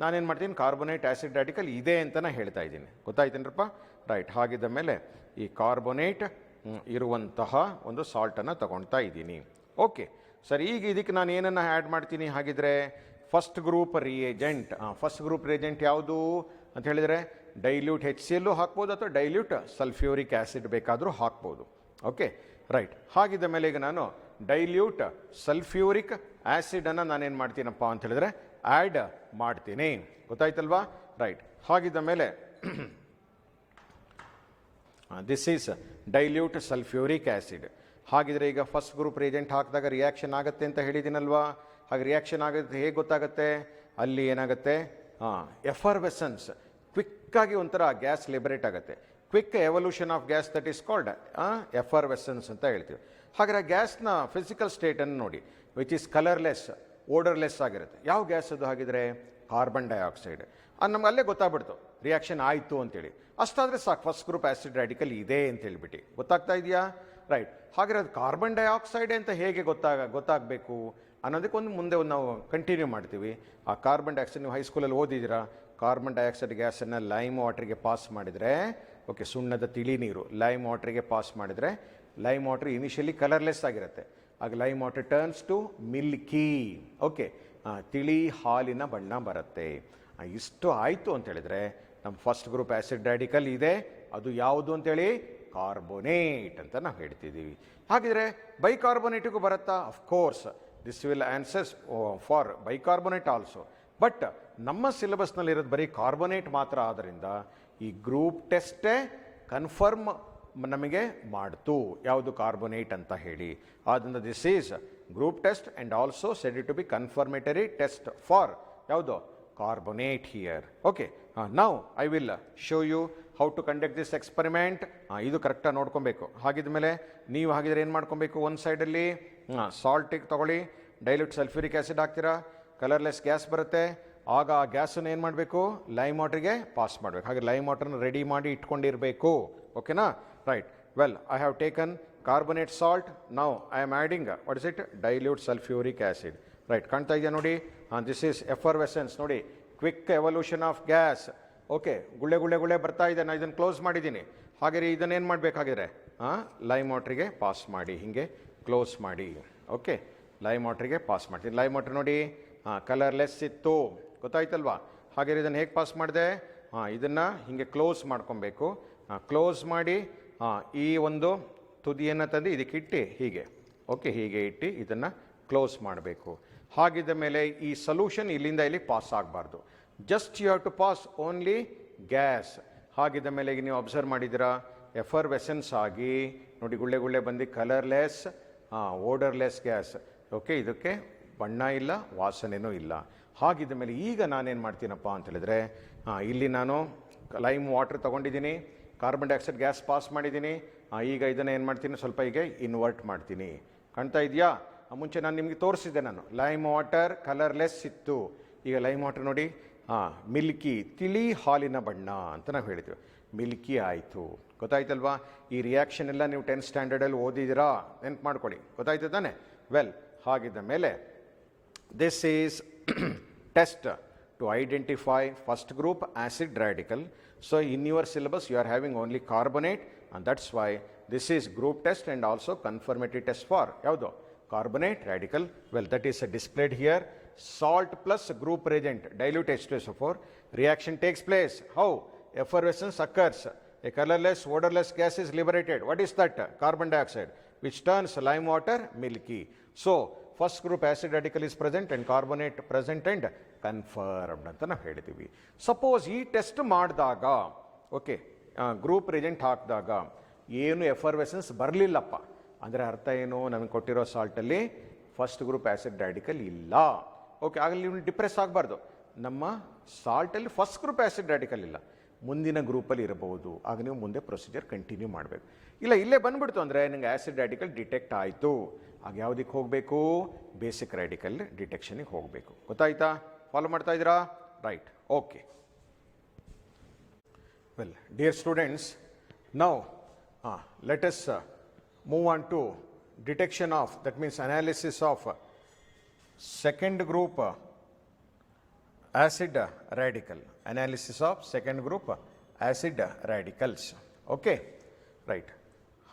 ನಾನೇನು ಮಾಡ್ತೀನಿ, ಕಾರ್ಬೋನೇಟ್ ಆ್ಯಸಿಡ್ ರ್ಯಾಡಿಕಲ್ ಇದೆ ಅಂತಲೇ ಹೇಳ್ತಾ ಇದ್ದೀನಿ. ಗೊತ್ತಾಯ್ತೇನ್ರಪ್ಪ? ರೈಟ್. ಹಾಗಿದ್ದ ಮೇಲೆ ಈ ಕಾರ್ಬೋನೇಟ್ ಇರುವಂತಹ ಒಂದು ಸಾಲ್ಟನ್ನು ತಗೊಳ್ತಾ ಇದ್ದೀನಿ. ಓಕೆ ಸರಿ. ಈಗ ಇದಕ್ಕೆ ನಾನು ಏನನ್ನು ಆ್ಯಡ್ ಮಾಡ್ತೀನಿ, ಹಾಗಿದ್ರೆ first group reagent. First group reagent ಯಾವುದು ಅಂತ ಹೇಳಿದರೆ ಡೈಲ್ಯೂಟ್ HCl ಹಾಕ್ಬೋದು ಅಥವಾ ಡೈಲ್ಯೂಟ್ ಸಲ್ಫ್ಯೂರಿಕ್ ಆ್ಯಸಿಡ್ ಬೇಕಾದರೂ ಹಾಕ್ಬೋದು. Okay right. ಹಾಗಿದ್ದ ಮೇಲೆ ಈಗ ನಾನು ಡೈಲ್ಯೂಟ್ ಸಲ್ಫ್ಯೂರಿಕ್ ಆ್ಯಸಿಡನ್ನು ನಾನೇನು ಮಾಡ್ತೀನಪ್ಪ ಅಂತ ಹೇಳಿದ್ರೆ ಆ್ಯಡ್ ಮಾಡ್ತೀನಿ. ಗೊತ್ತಾಯ್ತಲ್ವಾ? ರೈಟ್. ಹಾಗಿದ್ದ ಮೇಲೆ this is dilute sulphuric acid. ಹಾಗಿದ್ರೆ ಈಗ ಫಸ್ಟ್ ಗ್ರೂಪ್ ರಿಯೇಜೆಂಟ್ ಹಾಕಿದಾಗ ರಿಯಾಕ್ಷನ್ ಆಗುತ್ತೆ ಅಂತ ಹೇಳಿದ್ದೀನಲ್ವಾ? ಹಾಗೆ ರಿಯಾಕ್ಷನ್ ಆಗುತ್ತೆ ಹೇಗೆ ಗೊತ್ತಾಗುತ್ತೆ? ಅಲ್ಲಿ ಏನಾಗುತ್ತೆ, ಎಫರ್ವೆಸನ್ಸ್, ಕ್ವಿಕ್ಕಾಗಿ ಒಂಥರ ಗ್ಯಾಸ್ ಲಿಬರೇಟ್ ಆಗುತ್ತೆ. Quick evolution of gas, that is called effervescence ಅಂತ ಹೇಳ್ತೀವಿ. ಹಾಗಾದ್ರೆ ಗ್ಯಾಸ್ನ ಫಿಸಿಕಲ್ ಸ್ಟೇಟನ್ನು ನೋಡಿ, ವಿಚ್ ಈಸ್ ಕಲರ್ಲೆಸ್, ಓಡರ್ಲೆಸ್ ಆಗಿರುತ್ತೆ. ಯಾವ ಗ್ಯಾಸ್ ಅದು? ಹಾಗಿದ್ರೆ ಕಾರ್ಬನ್ ಡೈಆಕ್ಸೈಡ್. ನಮ್ಗೆ ಅಲ್ಲೇ ಗೊತ್ತಾಗ್ಬಿಡ್ತು ರಿಯಾಕ್ಷನ್ ಆಯಿತು ಅಂತೇಳಿ. ಅಷ್ಟಾದರೆ ಸಾಕು, ಫಸ್ಟ್ ಗ್ರೂಪ್ ಆ್ಯಸಿಡ್ ರ್ಯಾಡಿಕಲ್ ಇದೆ ಅಂತ ಹೇಳ್ಬಿಟ್ಟು. ಗೊತ್ತಾಗ್ತಾ ಇದೆಯಾ? ರೈಟ್. ಹಾಗಾದ್ರೆ ಅದು ಕಾರ್ಬನ್ ಡೈಆಕ್ಸೈಡ್ ಅಂತ ಹೇಗೆ ಗೊತ್ತಾಗಬೇಕು ಅನ್ನೋದಕ್ಕೆ ಮುಂದೆ ನಾವು ಕಂಟಿನ್ಯೂ ಮಾಡ್ತೀವಿ. ಆ ಕಾರ್ಬನ್ ಡೈಆಕ್ಸೈಡ್ ನೀವು ಹೈಸ್ಕೂಲಲ್ಲಿ ಓದಿದ್ದೀರಾ, ಕಾರ್ಬನ್ ಡೈಆಕ್ಸೈಡ್ ಗ್ಯಾಸನ್ನು ಲೈಮ್ ವಾಟ್ರಿಗೆ ಪಾಸ್ ಮಾಡಿದರೆ, ಓಕೆ, ಸುಣ್ಣದ ತಿಳಿ ನೀರು ಲೈಮ್ ವಾಟ್ರಿಗೆ ಪಾಸ್ ಮಾಡಿದರೆ, ಲೈಮ್ ವಾಟರ್ ಇನಿಷಿಯಲಿ ಕಲರ್ಲೆಸ್ ಆಗಿರುತ್ತೆ. ಆಗ lime water turns to milky. Okay, ತಿಳಿ ಹಾಲಿನ ಬಣ್ಣ ಬರುತ್ತೆ. ಇಷ್ಟು ಆಯಿತು ಅಂತ ಹೇಳಿದರೆ ನಮ್ಮ ಫಸ್ಟ್ ಗ್ರೂಪ್ ಆ್ಯಸಿಡ್ ರ್ಯಾಡಿಕಲ್ ಇದೆ ಅದು ಯಾವುದು ಅಂತೇಳಿ ಕಾರ್ಬೋನೇಟ್ ಅಂತ ನಾವು ಹೇಳ್ತಿದ್ದೀವಿ. ಹಾಗಿದ್ರೆ ಬೈಕಾರ್ಬೋನೇಟಿಗೂ ಬರುತ್ತಾ? Of course this will answers for bicarbonate also. But ನಮ್ಮ ಸಿಲೆಬಸ್ನಲ್ಲಿ ಇರೋದು ಬರೀ ಕಾರ್ಬೋನೇಟ್ ಮಾತ್ರ ಆದ್ದರಿಂದ ಈ ಗ್ರೂಪ್ ಟೆಸ್ಟೇ ಕನ್ಫರ್ಮ್ ನಮಗೆ ಮಾಡ್ತು ಯಾವುದು ಕಾರ್ಬೋನೇಟ್ ಅಂತ ಹೇಳಿ. ಆದ್ದರಿಂದ this is group test and also said it to be confirmatory test for ಯಾವುದು carbonate here. Okay, now I will show you how to conduct this experiment. ಇದು ಕರೆಕ್ಟಾಗಿ ನೋಡ್ಕೊಬೇಕು. ಹಾಗಿದ ಮೇಲೆ ನೀವು ಹಾಗಿದ್ರೆ ಏನು ಮಾಡ್ಕೊಬೇಕು, ಒಂದು ಸೈಡಲ್ಲಿ ಸಾಲ್ಟಿಗೆ ತಗೊಳ್ಳಿ, ಡೈಲ್ಯೂಟ್ ಸಲ್ಫ್ಯೂರಿಕ್ ಆ್ಯಸಿಡ್ ಹಾಕ್ತೀರಾ, ಕಲರ್ಲೆಸ್ ಗ್ಯಾಸ್ ಬರುತ್ತೆ. ಆಗ ಆ ಗ್ಯಾಸನ್ನು ಏನು ಮಾಡಬೇಕು, ಲೈಮ್ ವಾಟರ್ಗೆ ಪಾಸ್ ಮಾಡಬೇಕು. ಹಾಗೆ ಲೈಮ್ ವಾಟರ್ನ ರೆಡಿ ಮಾಡಿ ಇಟ್ಕೊಂಡಿರಬೇಕು. ಓಕೆನಾ? Right. Well, I have taken carbonate salt. Now I am adding what is it, dilute sulphuric acid. Right, ಕಾಣ್ತಾ ಇದೆಯಾ ನೋಡಿ? This is effervescence. ನೋಡಿ, quick evolution of gas. Okay, ಗುಳ್ಳೆ ಗುಳ್ಳೆ ಗುಳ್ಳೆ ಬರ್ತಾ ಇದೆ. ನಾನು ಇದನ್ನು ಕ್ಲೋಸ್ ಮಾಡಿದ್ದೀನಿ. ಹಾಗೆ ಇದನ್ನೇನು ಮಾಡಬೇಕಾಗಿದ್ರೆ ಲೈಮ್ ವಾಟ್ರಿಗೆ ಪಾಸ್ ಮಾಡಿ, ಹೀಗೆ ಕ್ಲೋಸ್ ಮಾಡಿ. ಓಕೆ, ಲೈಮ್ ವಾಟ್ರಿಗೆ ಪಾಸ್ ಮಾಡ್ತೀನಿ. ಲೈಮ್ ವಾಟ್ರ್ ನೋಡಿ ಕಲರ್ಲೆಸ್ ಇತ್ತು, ಗೊತ್ತಾಯ್ತಲ್ವಾ? ಹಾಗೆ ಇದನ್ನು ಹೇಗೆ ಪಾಸ್ ಮಾಡಿದೆ, ಇದನ್ನು ಹೀಗೆ ಕ್ಲೋಸ್ ಮಾಡ್ಕೊಬೇಕು. ಕ್ಲೋಸ್ ಮಾಡಿ ಈ ಒಂದು ತುದಿಯನ್ನು ತಂದು ಇದಕ್ಕೆ ಇಟ್ಟು ಹೀಗೆ, ಓಕೆ, ಹೀಗೆ ಇಟ್ಟು ಇದನ್ನು ಕ್ಲೋಸ್ ಮಾಡಬೇಕು. ಹಾಗಿದ್ದ ಮೇಲೆ ಈ ಸೊಲ್ಯೂಷನ್ ಇಲ್ಲಿಂದ ಇಲ್ಲಿ ಪಾಸ್ ಆಗಬಾರ್ದು. Just you have to pass only gas. ಹಾಗಿದ್ದ ಮೇಲೆ ಈಗ ನೀವು ಅಬ್ಸರ್ವ್ ಮಾಡಿದ್ದೀರಾ, ಎಫರ್ವೆಸೆನ್ಸ್ ಆಗಿ ನೋಡಿ ಗುಳ್ಳೆ ಗುಳ್ಳೆ ಬಂದು ಕಲರ್ಲೆಸ್, ಓಡರ್ಲೆಸ್ ಗ್ಯಾಸ್. ಓಕೆ, ಇದಕ್ಕೆ ಬಣ್ಣ ಇಲ್ಲ, ವಾಸನೆಯೂ ಇಲ್ಲ. ಹಾಗಿದ್ದ ಮೇಲೆ ಈಗ ನಾನೇನು ಮಾಡ್ತೀನಪ್ಪ ಅಂತ ಹೇಳಿದ್ರೆ, ಇಲ್ಲಿ ನಾನು ಲೈಮ್ ವಾಟರ್ ತೊಗೊಂಡಿದ್ದೀನಿ, ಕಾರ್ಬನ್ ಡೈಆಕ್ಸೈಡ್ ಗ್ಯಾಸ್ ಪಾಸ್ ಮಾಡಿದ್ದೀನಿ. ಈಗ ಇದನ್ನು ಏನು ಮಾಡ್ತೀನಿ, ಸ್ವಲ್ಪ ಹೀಗೆ ಇನ್ವರ್ಟ್ ಮಾಡ್ತೀನಿ. ಕಾಣ್ತಾ ಇದೆಯಾ? ಮುಂಚೆ ನಾನು ನಿಮಗೆ ತೋರಿಸಿದ್ದೆ, ನಾನು ಲೈಮ್ ವಾಟರ್ ಕಲರ್ಲೆಸ್ ಇತ್ತು. ಈಗ ಲೈಮ್ ವಾಟರ್ ನೋಡಿ ಮಿಲ್ಕಿ, ತಿಳಿ ಹಾಲಿನ ಬಣ್ಣ ಅಂತ ನಾವು ಹೇಳಿದ್ವಿ, ಮಿಲ್ಕಿ ಆಯಿತು. ಗೊತ್ತಾಯ್ತಲ್ವಾ? ಈ ರಿಯಾಕ್ಷನ್ ಎಲ್ಲ ನೀವು 10th ಸ್ಟ್ಯಾಂಡರ್ಡಲ್ಲಿ ಓದಿದ್ದೀರಾ, ನೆನ್ಪು ಮಾಡ್ಕೊಳ್ಳಿ. ಗೊತ್ತಾಯ್ತು ತಾನೆ? ವೆಲ್, ಹಾಗಿದ್ದ ಮೇಲೆ this is test to identify first group acid radical. So in your syllabus you are having only carbonate, and that's why this is group test and also confirmatory test for ಯಾವುದು carbonate radical. Well, that is displayed here. Salt plus group reagent dilute H2SO4. Reaction takes place. How? Effervescence occurs. A colorless, odorless gas is liberated. What is that? Carbon dioxide, which turns lime water milky. So first group acid radical is present and carbonate present and confirmed ಅಂತ ನಾವು ಹೇಳಿದ್ದೀವಿ. Suppose ಈ test ಮಾಡಿದಾಗ, okay, group regent ಹಾಕಿದಾಗ ಏನು ಎಫರ್ವೆಸೆನ್ಸ್ ಬರಲಿಲ್ಲಪ್ಪ ಅಂದರೆ ಅರ್ಥ ಏನು, ನಮಗೆ ಕೊಟ್ಟಿರೋ ಸಾಲ್ಟಲ್ಲಿ ಫಸ್ಟ್ ಗ್ರೂಪ್ ಆ್ಯಸಿಡ್ ರ್ಯಾಡಿಕಲ್ ಇಲ್ಲ. ಓಕೆ, ಆಗಲಿ ನೀವು ಡಿಪ್ರೆಸ್ ಆಗಬಾರ್ದು. ನಮ್ಮ ಸಾಲ್ಟಲ್ಲಿ ಫಸ್ಟ್ ಗ್ರೂಪ್ ಆ್ಯಸಿಡ್ ರ್ಯಾಡಿಕಲ್ ಇಲ್ಲ, ಮುಂದಿನ ಗ್ರೂಪಲ್ಲಿ ಇರಬಹುದು. ಆಗ ನೀವು ಮುಂದೆ ಪ್ರೊಸೀಜರ್ ಕಂಟಿನ್ಯೂ ಮಾಡಬೇಕು. ಇಲ್ಲ ಇಲ್ಲೇ ಬಂದುಬಿಡ್ತು ಅಂದರೆ ನಿಮಗೆ ಆ್ಯಸಿಡ್ ರ್ಯಾಡಿಕಲ್ ಡಿಟೆಕ್ಟ್ ಆಯಿತು. ಆಗ ಯಾವುದಕ್ಕೆ ಹೋಗಬೇಕು, ಬೇಸಿಕ್ ರ್ಯಾಡಿಕಲ್ ಡಿಟೆಕ್ಷನಿಗೆ ಹೋಗಬೇಕು. ಗೊತ್ತಾಯ್ತಾ? ಫಾಲೋ ಮಾಡ್ತಾ ಇದ್ದೀರಾ? Right. Okay. Well, dear students, now let us move on to detection of, that means analysis of second group acid radical. Analysis of second group acid radicals. Okay, right.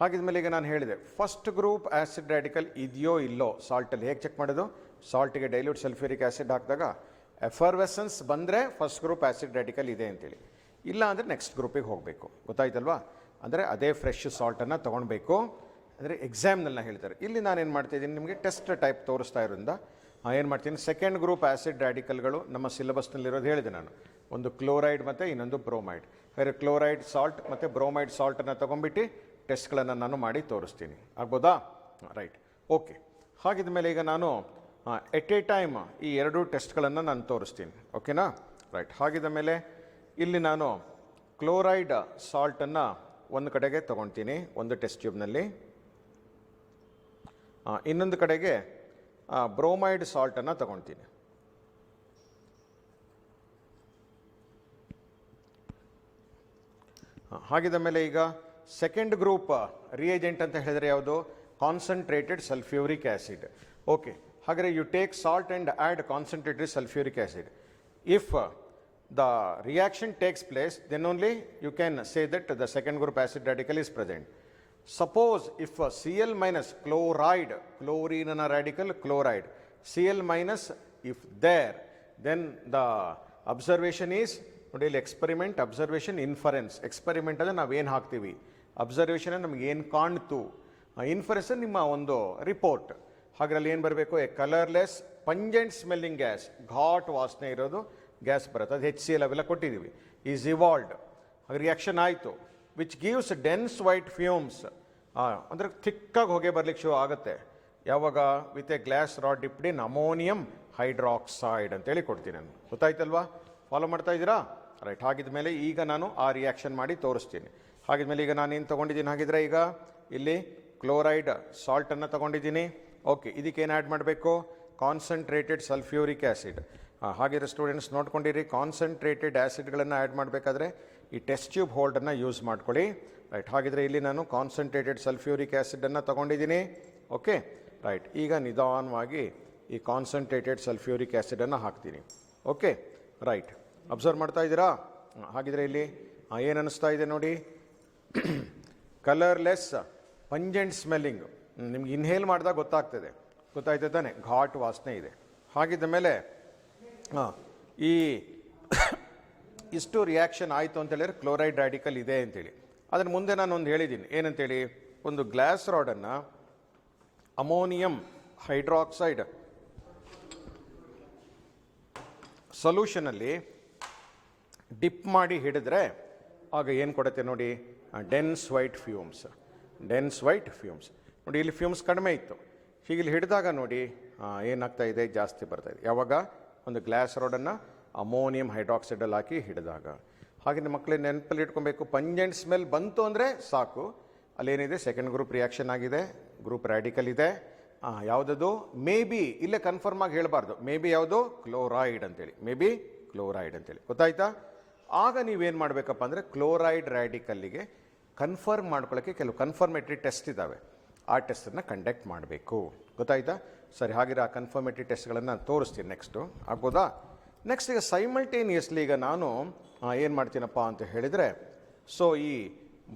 ಹಾಗಿದ್ಮೇಲೆ ಈಗ ನಾನು ಹೇಳಿದೆ first group acid radical ಇದೆಯೋ ಇಲ್ಲೋ ಸಾಲ್ಟಲ್ಲಿ ಹೇಗೆ check ಮಾಡೋದು, ಸಾಲ್ಟಿಗೆ dilute sulphuric acid ಹಾಕಿದಾಗ ಎಫರ್ವೆಸೆನ್ಸ್ ಬಂದರೆ first group acid radical ಇದೆ ಅಂತೇಳಿ, ಇಲ್ಲ ಅಂದರೆ ನೆಕ್ಸ್ಟ್ ಗ್ರೂಪಿಗೆ ಹೋಗಬೇಕು. ಗೊತ್ತಾಯ್ತಲ್ವಾ? ಅಂದರೆ ಅದೇ ಫ್ರೆಶ್ ಸಾಲ್ಟನ್ನು ತೊಗೊಳ್ಬೇಕು. ಅಂದರೆ ಎಕ್ಸಾಮ್ನಲ್ಲಿ ಹೇಳ್ತಾರೆ. ಇಲ್ಲಿ ನಾನೇನು ಮಾಡ್ತಾಯಿದ್ದೀನಿ, ನಿಮಗೆ ಟೆಸ್ಟ್ ಟೈಪ್ ತೋರಿಸ್ತಾ ಇರೋದ್ರಿಂದ ಏನು ಮಾಡ್ತೀನಿ, ಸೆಕೆಂಡ್ ಗ್ರೂಪ್ ಆ್ಯಸಿಡ್ ರ್ಯಾಡಿಕಲ್ಗಳು ನಮ್ಮ ಸಿಲೆಬಸ್ನಲ್ಲಿರೋದು ಹೇಳಿದೆ ನಾನು. ಒಂದು ಕ್ಲೋರೈಡ್ ಮತ್ತು ಇನ್ನೊಂದು ಬ್ರೋಮೈಡ್. ಬೇರೆ ಕ್ಲೋರೈಡ್ ಸಾಲ್ಟ್ ಮತ್ತು ಬ್ರೋಮೈಡ್ ಸಾಲ್ಟನ್ನು ತೊಗೊಂಡ್ಬಿಟ್ಟು ಟೆಸ್ಟ್ಗಳನ್ನು ನಾನು ಮಾಡಿ ತೋರಿಸ್ತೀನಿ. ಆಗ್ಬೋದಾ? ರೈಟ್. ಓಕೆ. ಹಾಗಿದ ಮೇಲೆ ಈಗ ನಾನು ಎಟ್ ಎ ಟೈಮ್ ಈ ಎರಡೂ ಟೆಸ್ಟ್ಗಳನ್ನು ನಾನು ತೋರಿಸ್ತೀನಿ. ಓಕೆನಾ? ರೈಟ್. ಹಾಗಿದ ಮೇಲೆ ಇಲ್ಲಿ ನಾನು ಕ್ಲೋರೈಡ್ ಸಾಲ್ಟನ್ನು ಒಂದು ಕಡೆಗೆ ತೊಗೊಳ್ತೀನಿ, ಒಂದು ಟೆಸ್ಟ್ ಟ್ಯೂಬ್ನಲ್ಲಿ. ಇನ್ನೊಂದು ಕಡೆಗೆ ಬ್ರೋಮೈಡ್ ಸಾಲ್ಟನ್ನು ತೊಗೊಳ್ತೀನಿ. ಹಾಗಿದ ಮೇಲೆ ಈಗ ಸೆಕೆಂಡ್ ಗ್ರೂಪ್ ರಿಯೇಜೆಂಟ್ ಅಂತ ಹೇಳಿದರೆ ಯಾವುದು, ಕಾನ್ಸಂಟ್ರೇಟೆಡ್ ಸಲ್ಫ್ಯೂರಿಕ್ ಆ್ಯಸಿಡ್. ಓಕೆ, ಹಾಗಾದರೆ you take salt and add concentrated sulphuric acid. If the reaction takes place, then only you can say that the second group acid radical is present. Suppose if Cl minus chloride, chlorine and a radical chloride, Cl minus if there, then the observation is ನೋಡಿ ಇಲ್ಲಿ experiment, observation, inference. Experiment ಅಂದರೆ ನಾವೇನು ಹಾಕ್ತೀವಿ, observation ನಮ್ಗೆ ಏನು ಕಾಣ್ತು, inference ನಿಮ್ಮ ಒಂದು report. ಹಾಗಾದ್ರೆ ಏನು ಬರಬೇಕು, A colourless pungent smelling gas, ghat ವಾಸನೆ ಇರೋದು ಗ್ಯಾಸ್ ಬರುತ್ತೆ. ಅದು HCl ಅವೆಲ್ಲ ಕೊಟ್ಟಿದ್ದೀವಿ. ಈಸ್ ಇವಾಲ್ವ್ಡ್, ಹಾಗೆ ರಿಯಾಕ್ಷನ್ ಆಯಿತು. Which gives dense white fumes, ಅಂದರೆ ಥಿಕ್ಕಾಗಿ ಹೊಗೆ ಬರ್ಲಿಕ್ಕೆ ಶುರು ಆಗುತ್ತೆ. ಯಾವಾಗ, with A glass rod dipped in ammonium hydroxide ಅಂತೇಳಿ ಕೊಡ್ತೀನಿ ನಾನು. ಗೊತ್ತಾಯ್ತಲ್ವಾ? ಫಾಲೋ ಮಾಡ್ತಾ ಇದ್ದೀರಾ? ರೈಟ್. ಹಾಗಿದ್ಮೇಲೆ ಈಗ ನಾನು ಆ ರಿಯಾಕ್ಷನ್ ಮಾಡಿ ತೋರಿಸ್ತೀನಿ. ಹಾಗಿದ್ಮೇಲೆ ಈಗ ನಾನೇನು ತೊಗೊಂಡಿದ್ದೀನಿ, ಹಾಗಿದ್ರೆ ಈಗ ಇಲ್ಲಿ ಕ್ಲೋರೈಡ್ ಸಾಲ್ಟನ್ನು ತೊಗೊಂಡಿದ್ದೀನಿ. ಓಕೆ, ಇದಕ್ಕೇನು ಆ್ಯಡ್ ಮಾಡಬೇಕು, ಕಾನ್ಸಂಟ್ರೇಟೆಡ್ ಸಲ್ಫ್ಯೂರಿಕ್ ಆ್ಯಸಿಡ್. ಹಾಗಿದ್ರೆ ಸ್ಟೂಡೆಂಟ್ಸ್ ನೋಡ್ಕೊಂಡಿರಿ, ಕಾನ್ಸಂಟ್ರೇಟೆಡ್ ಆ್ಯಸಿಡ್ಗಳನ್ನು ಆ್ಯಡ್ ಮಾಡಬೇಕಾದ್ರೆ ಈ ಟೆಸ್ಟ್ ಟ್ಯೂಬ್ ಹೋಲ್ಡನ್ನು ಯೂಸ್ ಮಾಡ್ಕೊಳ್ಳಿ. ರೈಟ್. ಹಾಗಿದ್ರೆ ಇಲ್ಲಿ ನಾನು ಕಾನ್ಸಂಟ್ರೇಟೆಡ್ ಸಲ್ಫ್ಯೂರಿಕ್ ಆ್ಯಸಿಡನ್ನು ತೊಗೊಂಡಿದ್ದೀನಿ. Okay, right. ಈಗ ನಿಧಾನವಾಗಿ ಈ ಕಾನ್ಸಂಟ್ರೇಟೆಡ್ ಸಲ್ಫ್ಯೂರಿಕ್ ಆ್ಯಸಿಡನ್ನು ಹಾಕ್ತೀನಿ. Okay, right. ಅಬ್ಸರ್ವ್ ಮಾಡ್ತಾ ಇದ್ದೀರಾ? ಹಾಗಿದ್ರೆ ಇಲ್ಲಿ ಏನು ಅನ್ನಿಸ್ತಾ ಇದೆ ನೋಡಿ, ಕಲರ್ಲೆಸ್ ಪಂಜೆಂಟ್ ಸ್ಮೆಲ್ಲಿಂಗ್. ನಿಮ್ಗೆ ಇನ್ಹೇಲ್ ಮಾಡಿದಾಗ ಗೊತ್ತಾಗ್ತದೆ, ಗೊತ್ತಾಯ್ತದೆ ತಾನೆ, ಘಾಟ್ ವಾಸನೆ ಇದೆ. ಹಾಗಿದ್ದ ಮೇಲೆ ಈ ಇಷ್ಟು ರಿಯಾಕ್ಷನ್ ಆಯಿತು ಅಂತೇಳಿದ್ರೆ ಕ್ಲೋರೈಡ್ ರ್ಯಾಡಿಕಲ್ ಇದೆ ಅಂತೇಳಿ. ಅದರ ಮುಂದೆ ನಾನು ಒಂದು ಹೇಳಿದ್ದೀನಿ, ಏನಂತೇಳಿ, ಒಂದು ಗ್ಲಾಸ್ ರಾಡನ್ನು ಅಮೋನಿಯಂ ಹೈಡ್ರಾಕ್ಸೈಡ್ ಸೊಲ್ಯೂಷನಲ್ಲಿ ಡಿಪ್ ಮಾಡಿ ಹಿಡಿದ್ರೆ ಆಗ ಏನು ಕೊಡುತ್ತೆ ನೋಡಿ, dense white fumes. Dense white fumes ನೋಡಿ, ಇಲ್ಲಿ ಫ್ಯೂಮ್ಸ್ ಕಡಿಮೆ ಇತ್ತು. ಹೀಗೆ ಇಲ್ಲಿ ಹಿಡಿದಾಗ ನೋಡಿ ಏನಾಗ್ತಾ ಇದೆ, ಜಾಸ್ತಿ ಬರ್ತಾ ಇದೆ. ಯಾವಾಗ, ಒಂದು ಗ್ಲಾಸ್ ರಾಡನ್ನು ಅಮೋನಿಯಂ ಹೈಡ್ರಾಕ್ಸೈಡಲ್ಲಿ ಹಾಕಿ ಹಿಡಿದಾಗ. ಹಾಗೆ ನಿಮ್ಮ ಮಕ್ಕಳೇ ನೆನಪಲ್ಲಿ ಇಟ್ಕೊಬೇಕು, ಪಂಜೆಂಟ್ ಸ್ಮೆಲ್ ಬಂತು ಅಂದರೆ ಸಾಕು, ಅಲ್ಲೇನಿದೆ, ಸೆಕೆಂಡ್ ಗ್ರೂಪ್ ರಿಯಾಕ್ಷನ್ ಆಗಿದೆ, ಗ್ರೂಪ್ ರ್ಯಾಡಿಕಲ್ ಇದೆ. ಯಾವುದದು, ಮೇ ಬಿ, ಇಲ್ಲೇ ಕನ್ಫರ್ಮ್ ಆಗಿ ಹೇಳಬಾರ್ದು, ಮೇ ಬಿ ಯಾವುದು, ಕ್ಲೋರೈಡ್ ಅಂತೇಳಿ, ಮೇ ಬಿ ಕ್ಲೋರೈಡ್ ಅಂತೇಳಿ. ಗೊತ್ತಾಯ್ತಾ? ಆಗ ನೀವೇನು ಮಾಡಬೇಕಪ್ಪ ಅಂದರೆ ಕ್ಲೋರೈಡ್ ರ್ಯಾಡಿಕಲ್ಲಿಗೆ ಕನ್ಫರ್ಮ್ ಮಾಡ್ಕೊಳ್ಳೋಕ್ಕೆ ಕೆಲವು ಕನ್ಫರ್ಮೇಟರಿ ಟೆಸ್ಟ್ ಇದ್ದಾವೆ, ಆ ಟೆಸ್ಟನ್ನು ಕಂಡಕ್ಟ್ ಮಾಡಬೇಕು. ಗೊತ್ತಾಯ್ತಾ? ಸರಿ. ಹಾಗಿರೋ ಆ ಕನ್ಫರ್ಮೇಟರಿ ಟೆಸ್ಟ್ಗಳನ್ನು ತೋರಿಸ್ತೀನಿ ನೆಕ್ಸ್ಟು. ಆಗ್ಬೋದಾ? ನೆಕ್ಸ್ಟ್ ಈಗ ಸೈಮಲ್ಟೇನಿಯಸ್ಲಿ ಈಗ ನಾನು ಏನು ಮಾಡ್ತೀನಪ್ಪ ಅಂತ ಹೇಳಿದರೆ, ಸೊ ಈ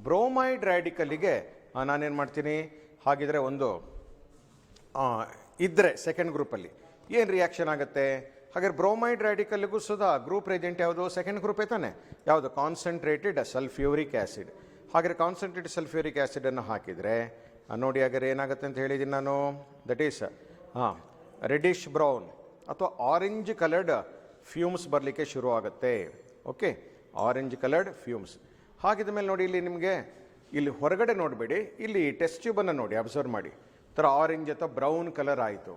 ಬ್ರೋಮೈಡ್ ರ್ಯಾಡಿಕಲ್ಲಿಗೆ ನಾನೇನು ಮಾಡ್ತೀನಿ, ಹಾಗಿದ್ರೆ ಒಂದು ಇದ್ದರೆ ಸೆಕೆಂಡ್ ಗ್ರೂಪಲ್ಲಿ ಏನು ರಿಯಾಕ್ಷನ್ ಆಗುತ್ತೆ. ಹಾಗಾದ್ರೆ ಬ್ರೋಮೈಡ್ ರ್ಯಾಡಿಕಲ್ಗೂ ಸುಧಾ ಗ್ರೂಪ್ ರೇಜೆಂಟ್ ಯಾವುದು, ಸೆಕೆಂಡ್ ಗ್ರೂಪೇ ತಾನೆ, ಯಾವುದು, ಕಾನ್ಸಂಟ್ರೇಟೆಡ್ ಸಲ್ಫ್ಯೂರಿಕ್ ಆ್ಯಸಿಡ್. ಹಾಗಾದ್ರೆ ಕಾನ್ಸಂಟ್ರೇಟೆಡ್ ಸಲ್ಫ್ಯೂರಿಕ್ ಆ್ಯಸಿಡನ್ನು ಹಾಕಿದರೆ ನೋಡಿ, ಹಾಗಾದ್ರೆ ಏನಾಗುತ್ತೆ ಅಂತ ಹೇಳಿದ್ದೀನಿ ನಾನು, ದಟ್ ಈಸ್ ರೆಡಿಶ್ ಬ್ರೌನ್ ಅಥವಾ ಆರೆಂಜ್ ಕಲರ್ಡ್ ಫ್ಯೂಮ್ಸ್ ಬರಲಿಕ್ಕೆ ಶುರು ಆಗುತ್ತೆ. Okay, orange coloured fumes. ಹಾಗಿದ ಮೇಲೆ ನೋಡಿ, ಇಲ್ಲಿ ನಿಮಗೆ ಇಲ್ಲಿ ಹೊರಗಡೆ ನೋಡಬೇಡಿ, ಇಲ್ಲಿ ಟೆಸ್ಟ್ ಟ್ಯೂಬನ್ನು ನೋಡಿ, ಅಬ್ಸರ್ವ್ ಮಾಡಿ, ಥರ ಆರೆಂಜ್ ಅಥವಾ ಬ್ರೌನ್ ಕಲರ್ ಆಯಿತು.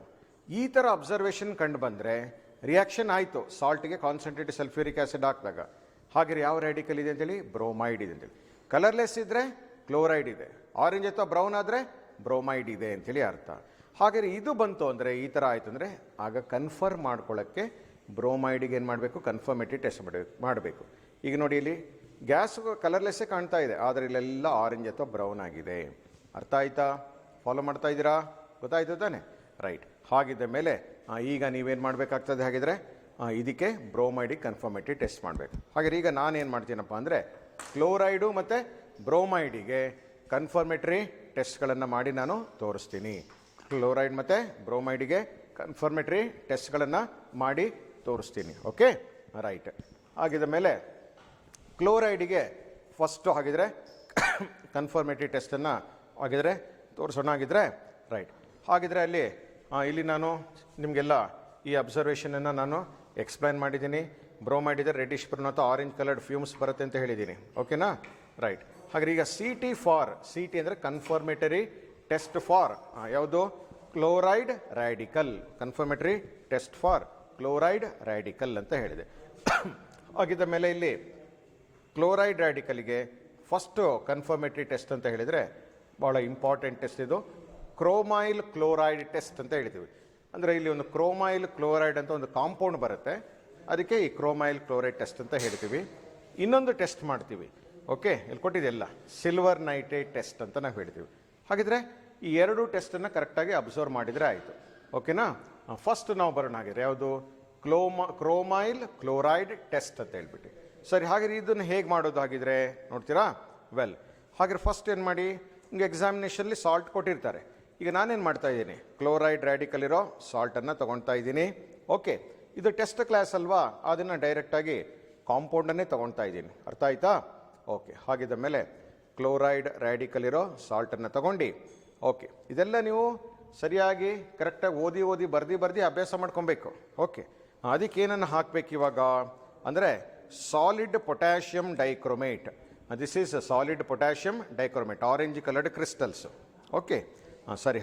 ಈ ಥರ ಅಬ್ಸರ್ವೇಷನ್ ಕಂಡು ಬಂದರೆ ರಿಯಾಕ್ಷನ್ ಆಯಿತು ಸಾಲ್ಟ್ಗೆ ಕಾನ್ಸಂಟ್ರೇಟೆಡ್ ಸಲ್ಫ್ಯೂರಿಕ್ ಆ್ಯಸಿಡ್ ಹಾಕಿದಾಗ. ಹಾಗೆ ಯಾವ ರ್ಯಾಡಿಕಲ್ ಇದೆ ಅಂತೇಳಿ, ಬ್ರೋಮೈಡ್ ಇದೆ ಅಂತೇಳಿ. ಕಲರ್ಲೆಸ್ ಇದ್ದರೆ ಕ್ಲೋರೈಡ್ ಇದೆ, ಆರೆಂಜ್ ಅಥವಾ ಬ್ರೌನ್ ಆದರೆ ಬ್ರೋಮೈಡ್ ಇದೆ ಅಂತೇಳಿ ಅರ್ಥ. ಹಾಗೆ ಇದು ಬಂತು ಅಂದರೆ, ಈ ಥರ ಆಯಿತು ಅಂದರೆ, ಆಗ ಕನ್ಫರ್ಮ್ ಮಾಡ್ಕೊಳ್ಳೋಕ್ಕೆ ಬ್ರೋಮೈಡಿಗೆ ಏನು ಮಾಡಬೇಕು, ಕನ್ಫರ್ಮೇಟರಿ ಟೆಸ್ಟ್ ಮಾಡಬೇಕು. ಈಗ ನೋಡಿ, ಇಲ್ಲಿ ಗ್ಯಾಸ್ ಕಲರ್ಲೆಸ್ಸೇ ಕಾಣ್ತಾ ಇದೆ, ಆದರೆ ಇಲ್ಲೆಲ್ಲ ಆರೆಂಜ್ ಅಥವಾ ಬ್ರೌನ್ ಆಗಿದೆ. ಅರ್ಥ ಆಯ್ತಾ? ಫಾಲೋ ಮಾಡ್ತಾ ಇದ್ದೀರಾ? ಗೊತ್ತಾಯ್ತು ತಾನೆ? ರೈಟ್. ಹಾಗಿದ್ದ ಮೇಲೆ ಈಗ ನೀವೇನು ಮಾಡಬೇಕಾಗ್ತದೆ, ಹಾಗಿದ್ರೆ ಇದಕ್ಕೆ ಬ್ರೋಮೈಡಿಗೆ ಕನ್ಫರ್ಮೇಟರಿ ಟೆಸ್ಟ್ ಮಾಡಬೇಕು. ಹಾಗೆ ಈಗ ನಾನೇನು ಮಾಡ್ತೀನಪ್ಪ ಅಂದರೆ, ಕ್ಲೋರೈಡು ಮತ್ತು ಬ್ರೋಮೈಡಿಗೆ ಕನ್ಫರ್ಮೇಟರಿ ಟೆಸ್ಟ್ಗಳನ್ನು ಮಾಡಿ ನಾನು ತೋರಿಸ್ತೀನಿ. ಕ್ಲೋರೈಡ್ ಮತ್ತು ಬ್ರೋಮೈಡಿಗೆ ಕನ್ಫರ್ಮೇಟರಿ ಟೆಸ್ಟ್ಗಳನ್ನು ಮಾಡಿ ತೋರಿಸ್ತೀನಿ. Okay, right. ಆಗಿದ ಮೇಲೆ ಕ್ಲೋರೈಡಿಗೆ ಫಸ್ಟು ಹಾಗಿದ್ರೆ ಕನ್ಫರ್ಮೇಟರಿ ಟೆಸ್ಟನ್ನು ಹಾಗಿದ್ರೆ ತೋರಿಸೋಣ. ಆಗಿದ್ರೆ ರೈಟ್. ಹಾಗಿದ್ರೆ ಇಲ್ಲಿ ನಾನು ನಿಮಗೆಲ್ಲ ಈ ಅಬ್ಸರ್ವೇಷನನ್ನು ನಾನು ಎಕ್ಸ್ಪ್ಲೈನ್ ಮಾಡಿದ್ದೀನಿ. ಬ್ರೋಮೈಡ್ ಇದೆ, ರೆಡಿಶ್ ಬ್ರೌನ್ ಅಥವಾ ಆರೆಂಜ್ ಕಲರ್ಡ್ ಫ್ಯೂಮ್ಸ್ ಬರುತ್ತೆ ಅಂತ ಹೇಳಿದ್ದೀನಿ. ಓಕೆನಾ? ರೈಟ್. ಹಾಗೆ ಈಗ ಸಿ ಟಿ ಅಂದರೆ ಕನ್ಫರ್ಮೇಟರಿ ಟೆಸ್ಟ್ ಫಾರ್ ಯಾವುದು, chloride radical. Confirmatory test for chloride radical ಅಂತ ಹೇಳಿದೆ. ಆಗಿದ್ದ ಮೇಲೆ ಇಲ್ಲಿ ಕ್ಲೋರೈಡ್ ರ್ಯಾಡಿಕಲ್ಗೆ ಫಸ್ಟು ಕನ್ಫರ್ಮೇಟರಿ ಟೆಸ್ಟ್ ಅಂತ ಹೇಳಿದರೆ ಭಾಳ ಇಂಪಾರ್ಟೆಂಟ್ ಟೆಸ್ಟ್ ಇದು, ಕ್ರೋಮೈಲ್ ಕ್ಲೋರೈಡ್ ಟೆಸ್ಟ್ ಅಂತ ಹೇಳ್ತೀವಿ. ಅಂದರೆ ಇಲ್ಲಿ ಒಂದು ಕ್ರೋಮೈಲ್ ಕ್ಲೋರೈಡ್ ಅಂತ ಒಂದು ಕಾಂಪೌಂಡ್ ಬರುತ್ತೆ, ಅದಕ್ಕೆ ಈ ಕ್ರೋಮೈಲ್ ಕ್ಲೋರೈಡ್ ಟೆಸ್ಟ್ ಅಂತ ಹೇಳ್ತೀವಿ. ಇನ್ನೊಂದು ಟೆಸ್ಟ್ ಮಾಡ್ತೀವಿ. ಓಕೆ, ಇಲ್ಲಿ ಕೊಟ್ಟಿದೆಲ್ಲ ಸಿಲ್ವರ್ ನೈಟ್ರೇಟ್ ಟೆಸ್ಟ್ ಅಂತ ನಾವು ಹೇಳ್ತೀವಿ. ಹಾಗಿದ್ರೆ ಈ ಎರಡು ಟೆಸ್ಟನ್ನು ಕರೆಕ್ಟಾಗಿ ಅಬ್ಸರ್ವ್ ಮಾಡಿದರೆ ಆಯಿತು. ಓಕೆನಾ? ಫಸ್ಟ್ ನಾವು ಬರೋಣ. ಆಗಿದ್ರೆ ಯಾವುದು, ಕ್ರೋಮೈಲ್ ಕ್ಲೋರೈಡ್ ಟೆಸ್ಟ್ ಅಂತ ಹೇಳ್ಬಿಟ್ಟು. ಸರಿ, ಹಾಗೆ ಇದನ್ನು ಹೇಗೆ ಮಾಡೋದು ಹಾಗಿದ್ರೆ ನೋಡ್ತೀರಾ? ವೆಲ್, ಹಾಗೆ ಫಸ್ಟ್ ಏನು ಮಾಡಿ, ನಿಮಗೆ ಎಕ್ಸಾಮಿನೇಷನ್ಲಿ ಸಾಲ್ಟ್ ಕೊಟ್ಟಿರ್ತಾರೆ. ಈಗ ನಾನೇನು ಮಾಡ್ತಾ ಇದ್ದೀನಿ, ಕ್ಲೋರೈಡ್ ರ್ಯಾಡಿಕಲ್ ಇರೋ ಸಾಲ್ಟನ್ನು ತೊಗೊಳ್ತಾ ಇದ್ದೀನಿ. ಓಕೆ, ಇದು ಟೆಸ್ಟ್ ಕ್ಲಾಸ್ ಅಲ್ವಾ, ಅದನ್ನು ಡೈರೆಕ್ಟಾಗಿ ಕಾಂಪೌಂಡನ್ನೇ ತೊಗೊಳ್ತಾ ಇದ್ದೀನಿ, ಅರ್ಥ ಆಯ್ತಾ? ಓಕೆ, ಹಾಗಿದ್ದ ಮೇಲೆ ಕ್ಲೋರೈಡ್ ರ್ಯಾಡಿಕಲ್ ಇರೋ ಸಾಲ್ಟನ್ನು ತಗೊಂಡು, ಓಕೆ, ಇದೆಲ್ಲ ನೀವು ಸರಿಯಾಗಿ ಕರೆಕ್ಟಾಗಿ ಓದಿ ಬರ್ದು ಅಭ್ಯಾಸ ಮಾಡ್ಕೊಬೇಕು. ಓಕೆ, ಅದಕ್ಕೆ ಏನನ್ನು ಹಾಕಬೇಕು ಇವಾಗ ಅಂದರೆ solid potassium dichromate. This is solid potassium dichromate, orange coloured crystals. Okay, ಸರಿ,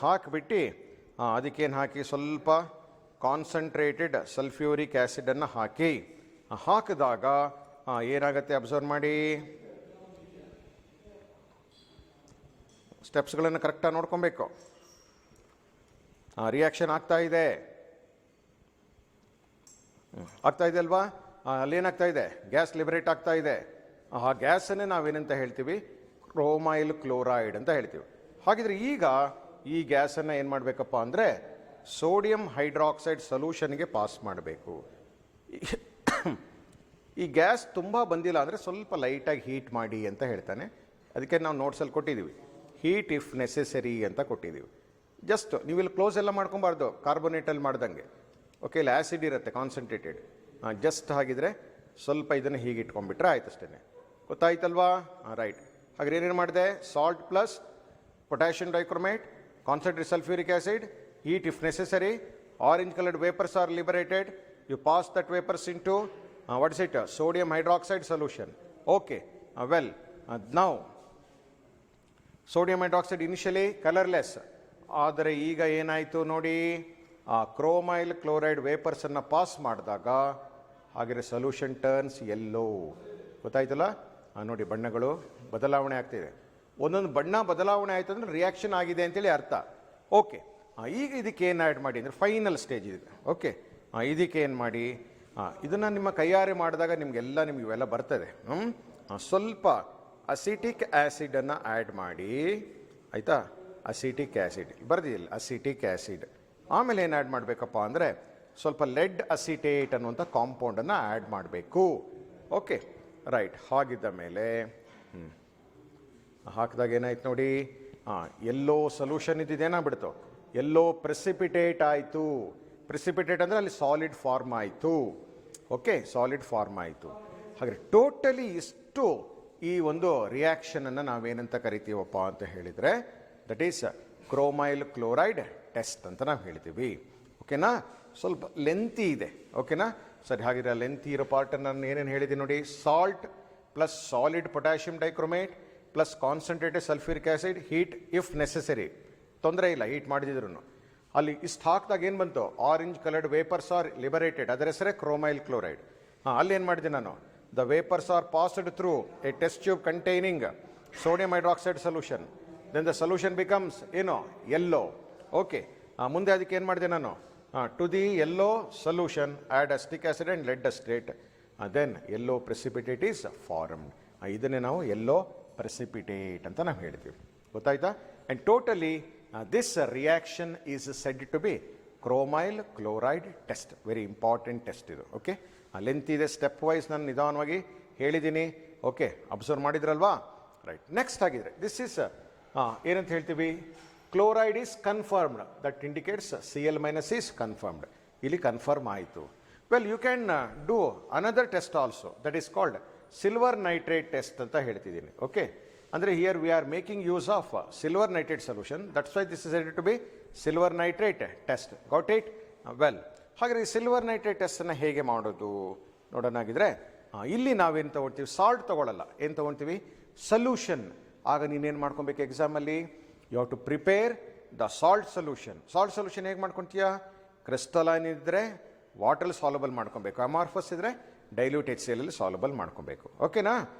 ಹಾಕಿಬಿಟ್ಟು ಅದಕ್ಕೇನು ಹಾಕಿ ಸ್ವಲ್ಪ ಕಾನ್ಸಂಟ್ರೇಟೆಡ್ ಸಲ್ಫ್ಯೂರಿಕ್ ಆ್ಯಸಿಡನ್ನು ಹಾಕಿದಾಗ ಏನಾಗುತ್ತೆ ಅಬ್ಸರ್ವ್ ಮಾಡಿ. ಸ್ಟೆಪ್ಸ್ಗಳನ್ನು ಕರೆಕ್ಟಾಗಿ ನೋಡ್ಕೊಬೇಕು. ರಿಯಾಕ್ಷನ್ ಆಗ್ತಾ ಇದೆ ಅಲ್ವಾ? ಅಲ್ಲೇನಾಗ್ತಾ ಇದೆ? ಗ್ಯಾಸ್ ಲಿಬರೇಟ್ ಆಗ್ತಾ ಇದೆ. ಆ ಗ್ಯಾಸನ್ನೇ ನಾವೇನಂತ ಹೇಳ್ತೀವಿ? ಕ್ರೋಮೈಲ್ ಕ್ಲೋರೈಡ್ ಅಂತ ಹೇಳ್ತೀವಿ. ಹಾಗಿದ್ರೆ ಈಗ ಈ ಗ್ಯಾಸನ್ನು ಏನು ಮಾಡಬೇಕಪ್ಪ ಅಂದರೆ ಸೋಡಿಯಂ ಹೈಡ್ರಾಕ್ಸೈಡ್ ಸೊಲ್ಯೂಷನ್ಗೆ ಪಾಸ್ ಮಾಡಬೇಕು. ಈ ಗ್ಯಾಸ್ ತುಂಬ ಬಂದಿಲ್ಲ ಅಂದರೆ ಸ್ವಲ್ಪ ಲೈಟಾಗಿ ಹೀಟ್ ಮಾಡಿ ಅಂತ ಹೇಳ್ತಾನೆ. ಅದಕ್ಕೆ ನಾವು ನೋಟ್ಸಲ್ಲಿ ಕೊಟ್ಟಿದ್ದೀವಿ, ಹೀಟ್ ಇಫ್ ನೆಸೆಸರಿ ಅಂತ ಕೊಟ್ಟಿದ್ದೀವಿ. ಜಸ್ಟ್ ನೀವು ಇಲ್ಲಿ ಕ್ಲೋಸ್ ಎಲ್ಲ ಮಾಡ್ಕೊಬಾರ್ದು, ಕಾರ್ಬೋನೇಟಲ್ಲಿ ಮಾಡ್ದಂಗೆ. ಓಕೆ, ಇಲ್ಲಿ ಆ್ಯಸಿಡ್ ಇರುತ್ತೆ ಕಾನ್ಸಂಟ್ರೇಟೆಡ್. ಜಸ್ಟ್ ಹಾಗಿದ್ರೆ ಸ್ವಲ್ಪ ಇದನ್ನು ಹೀಗೆ ಇಟ್ಕೊಂಡ್ಬಿಟ್ರೆ ಆಯ್ತು ಅಷ್ಟೇ. ಗೊತ್ತಾಯ್ತಲ್ವಾ? ರೈಟ್. ಹಾಗೆ ಏನೇನು ಮಾಡಿದೆ? Salt plus potassium dichromate, concentrated sulfuric acid, heat if necessary, orange colored vapors are liberated, you pass that vapors into what is it? Sodium hydroxide solution. Okay, now sodium hydroxide initially colorless, ಆದರೆ ಈಗ ಏನಾಯಿತು ನೋಡಿ, ಕ್ರೋಮೈಲ್ chloride ವೇಪರ್ಸನ್ನು pass ಮಾಡಿದಾಗ ಹಾಗೆ solution turns ಎಲ್ಲೋ. ಗೊತ್ತಾಯ್ತಲ್ಲ? ನೋಡಿ, ಬಣ್ಣಗಳು ಬದಲಾವಣೆ ಆಗ್ತಿದೆ. ಒಂದೊಂದು ಬಣ್ಣ ಬದಲಾವಣೆ ಆಯಿತು ಅಂದರೆ ರಿಯಾಕ್ಷನ್ ಆಗಿದೆ ಅಂತೇಳಿ ಅರ್ಥ. ಓಕೆ, ಈಗ ಇದಕ್ಕೆ ಏನು ಆ್ಯಡ್ ಮಾಡಿ ಅಂದರೆ ಫೈನಲ್ ಸ್ಟೇಜ್ ಇದೆ. ಓಕೆ, ಇದಕ್ಕೆ ಏನು ಮಾಡಿ, ಇದನ್ನು ನಿಮ್ಮ ಕೈಯಾರೆ ಮಾಡಿದಾಗ ನಿಮಗೆ ಇವೆಲ್ಲ ಬರ್ತದೆ. ಸ್ವಲ್ಪ ಅಸಿಟಿಕ್ ಆ್ಯಸಿಡನ್ನು ಆ್ಯಡ್ ಮಾಡಿ, ಆಯಿತಾ? ಅಸಿಟಿಕ್ ಆ್ಯಸಿಡ್ ಬರ್ದಿಲ್ಲ, ಅಸಿಟಿಕ್ ಆ್ಯಸಿಡ್. ಆಮೇಲೆ ಏನು ಆ್ಯಡ್ ಮಾಡಬೇಕಪ್ಪ ಅಂದರೆ ಸ್ವಲ್ಪ ಲೆಡ್ ಅಸಿಟೇಟ್ ಅನ್ನುವಂಥ ಕಾಂಪೌಂಡನ್ನು ಆ್ಯಡ್ ಮಾಡಬೇಕು. Okay, right. ಹಾಗಿದ್ದ ಮೇಲೆ ಹಾಕಿದಾಗ ಏನಾಯ್ತು ನೋಡಿ, ಎಲ್ಲೋ ಸೊಲ್ಯೂಷನ್ ಇದ್ದಿದ್ದೇನಾಗ್ಬಿಡ್ತು, ಎಲ್ಲೋ ಪ್ರೆಸಿಪಿಟೇಟ್ ಆಯಿತು. ಪ್ರೆಸಿಪಿಟೇಟ್ ಅಂದರೆ ಅಲ್ಲಿ ಸಾಲಿಡ್ ಫಾರ್ಮ್ ಆಯಿತು. ಓಕೆ, ಸಾಲಿಡ್ ಫಾರ್ಮ್ ಆಯಿತು. ಹಾಗೆ ಟೋಟಲಿ ಇಷ್ಟು ಈ ಒಂದು ರಿಯಾಕ್ಷನನ್ನು ನಾವೇನಂತ ಕರಿತೀವಪ್ಪ ಅಂತ ಹೇಳಿದರೆ ದಟ್ ಈಸ್ ಕ್ರೋಮೈಲ್ ಕ್ಲೋರೈಡ್ ಟೆಸ್ಟ್ ಅಂತ ನಾವು ಹೇಳ್ತೀವಿ. ಓಕೆನಾ? ಸ್ವಲ್ಪ ಲೆಂತಿ ಇದೆ. ಓಕೆನಾ? ಸರಿ, ಹಾಗಿದ್ರೆ ಲೆಂತಿ ಇರೋ ಪಾರ್ಟನ್ನು ನಾನು ಏನೇನು ಹೇಳಿದ್ದೀನಿ ನೋಡಿ, salt plus solid potassium dichromate plus concentrated sulphuric acid, heat if necessary. ತೊಂದರೆ ಇಲ್ಲ ಹೀಟ್ ಮಾಡಿದ್ರು. ಅಲ್ಲಿ ಇಷ್ಟು ಹಾಕಿದಾಗ ಏನು ಬಂತು? Orange coloured vapours are liberated, ಅದರ ಹೆಸರೇ ಕ್ರೋಮೈಲ್ ಕ್ಲೋರೈಡ್. ಅಲ್ಲಿ ಏನು ಮಾಡಿದೆ ನಾನು? The vapours are passed through a test tube containing sodium hydroxide solution. Then the solution becomes ಏನು? ಯೆಲ್ಲೋ. ಓಕೆ, ಮುಂದೆ ಅದಕ್ಕೆ ಏನು ಮಾಡಿದೆ ನಾನು? To the yellow solution add acetic acid and LED acetate, then yellow precipitate is formed. ಇದನ್ನೇ ನಾವು yellow precipitate ಅಂತ ನಾವು ಹೇಳ್ತೀವಿ. ಗೊತ್ತಾಯ್ತಾ? And totally this reaction is said to be chromyl chloride test. Very important test ಇದು. Okay, length ಇದೆ, step wise ನಾನು ನಿಧಾನವಾಗಿ ಹೇಳಿದ್ದೀನಿ. ಓಕೆ, ಅಬ್ಸರ್ವ್ ಮಾಡಿದ್ರಲ್ವಾ? ರೈಟ್. ನೆಕ್ಸ್ಟ್ ಆಗಿದ್ರೆ ದಿಸ್ ಈಸ್ ಏನಂತ ಹೇಳ್ತೀವಿ? Chloride is confirmed, that indicates Cl- is confirmed. ಇಲ್ಲಿ ಕನ್ಫರ್ಮ್ ಆಯಿತು. Well, you can do another test also, that is called silver nitrate test ಅಂತ ಹೇಳ್ತಿದ್ದೀನಿ. ಓಕೆ, ಅಂದರೆ here we are making use of silver nitrate solution, that's why this is said to be silver nitrate test. Got it? Well, ಹಾಗಾದರೆ ಈ silver nitrate ಟೆಸ್ಟನ್ನು ಹೇಗೆ ಮಾಡೋದು ನೋಡೋಣಾಗಿದ್ರೆ, ಇಲ್ಲಿ ನಾವೇನು ತೊಗೊಳ್ತೀವಿ? ಸಾಲ್ಟ್ ತೊಗೊಳ್ಳಲ್ಲ, ಏನು ತೊಗೊಳ್ತೀವಿ? ಸೊಲ್ಯೂಷನ್. ಆಗ ನೀನೇನು ಮಾಡ್ಕೊಬೇಕು ಎಕ್ಸಾಮಲ್ಲಿ? You have to prepare the salt solution. Salt solution ಹೇಗೆ ಮಾಡ್ಕೊತೀಯಾ? ಕ್ರಿಸ್ಟಲೈನ್ ಇದ್ದರೆ ವಾಟರ್ ಸಾಲ್ಯುಬಲ್ ಮಾಡ್ಕೊಬೇಕು, ಅಮಾರ್ಫಸ್ ಇದ್ದರೆ ಡೈಲ್ಯೂಟ್ HCl ಅಲ್ಲಿ ಸಾಲ್ಯುಬಲ್ ಮಾಡ್ಕೊಬೇಕು. ಓಕೆನಾ?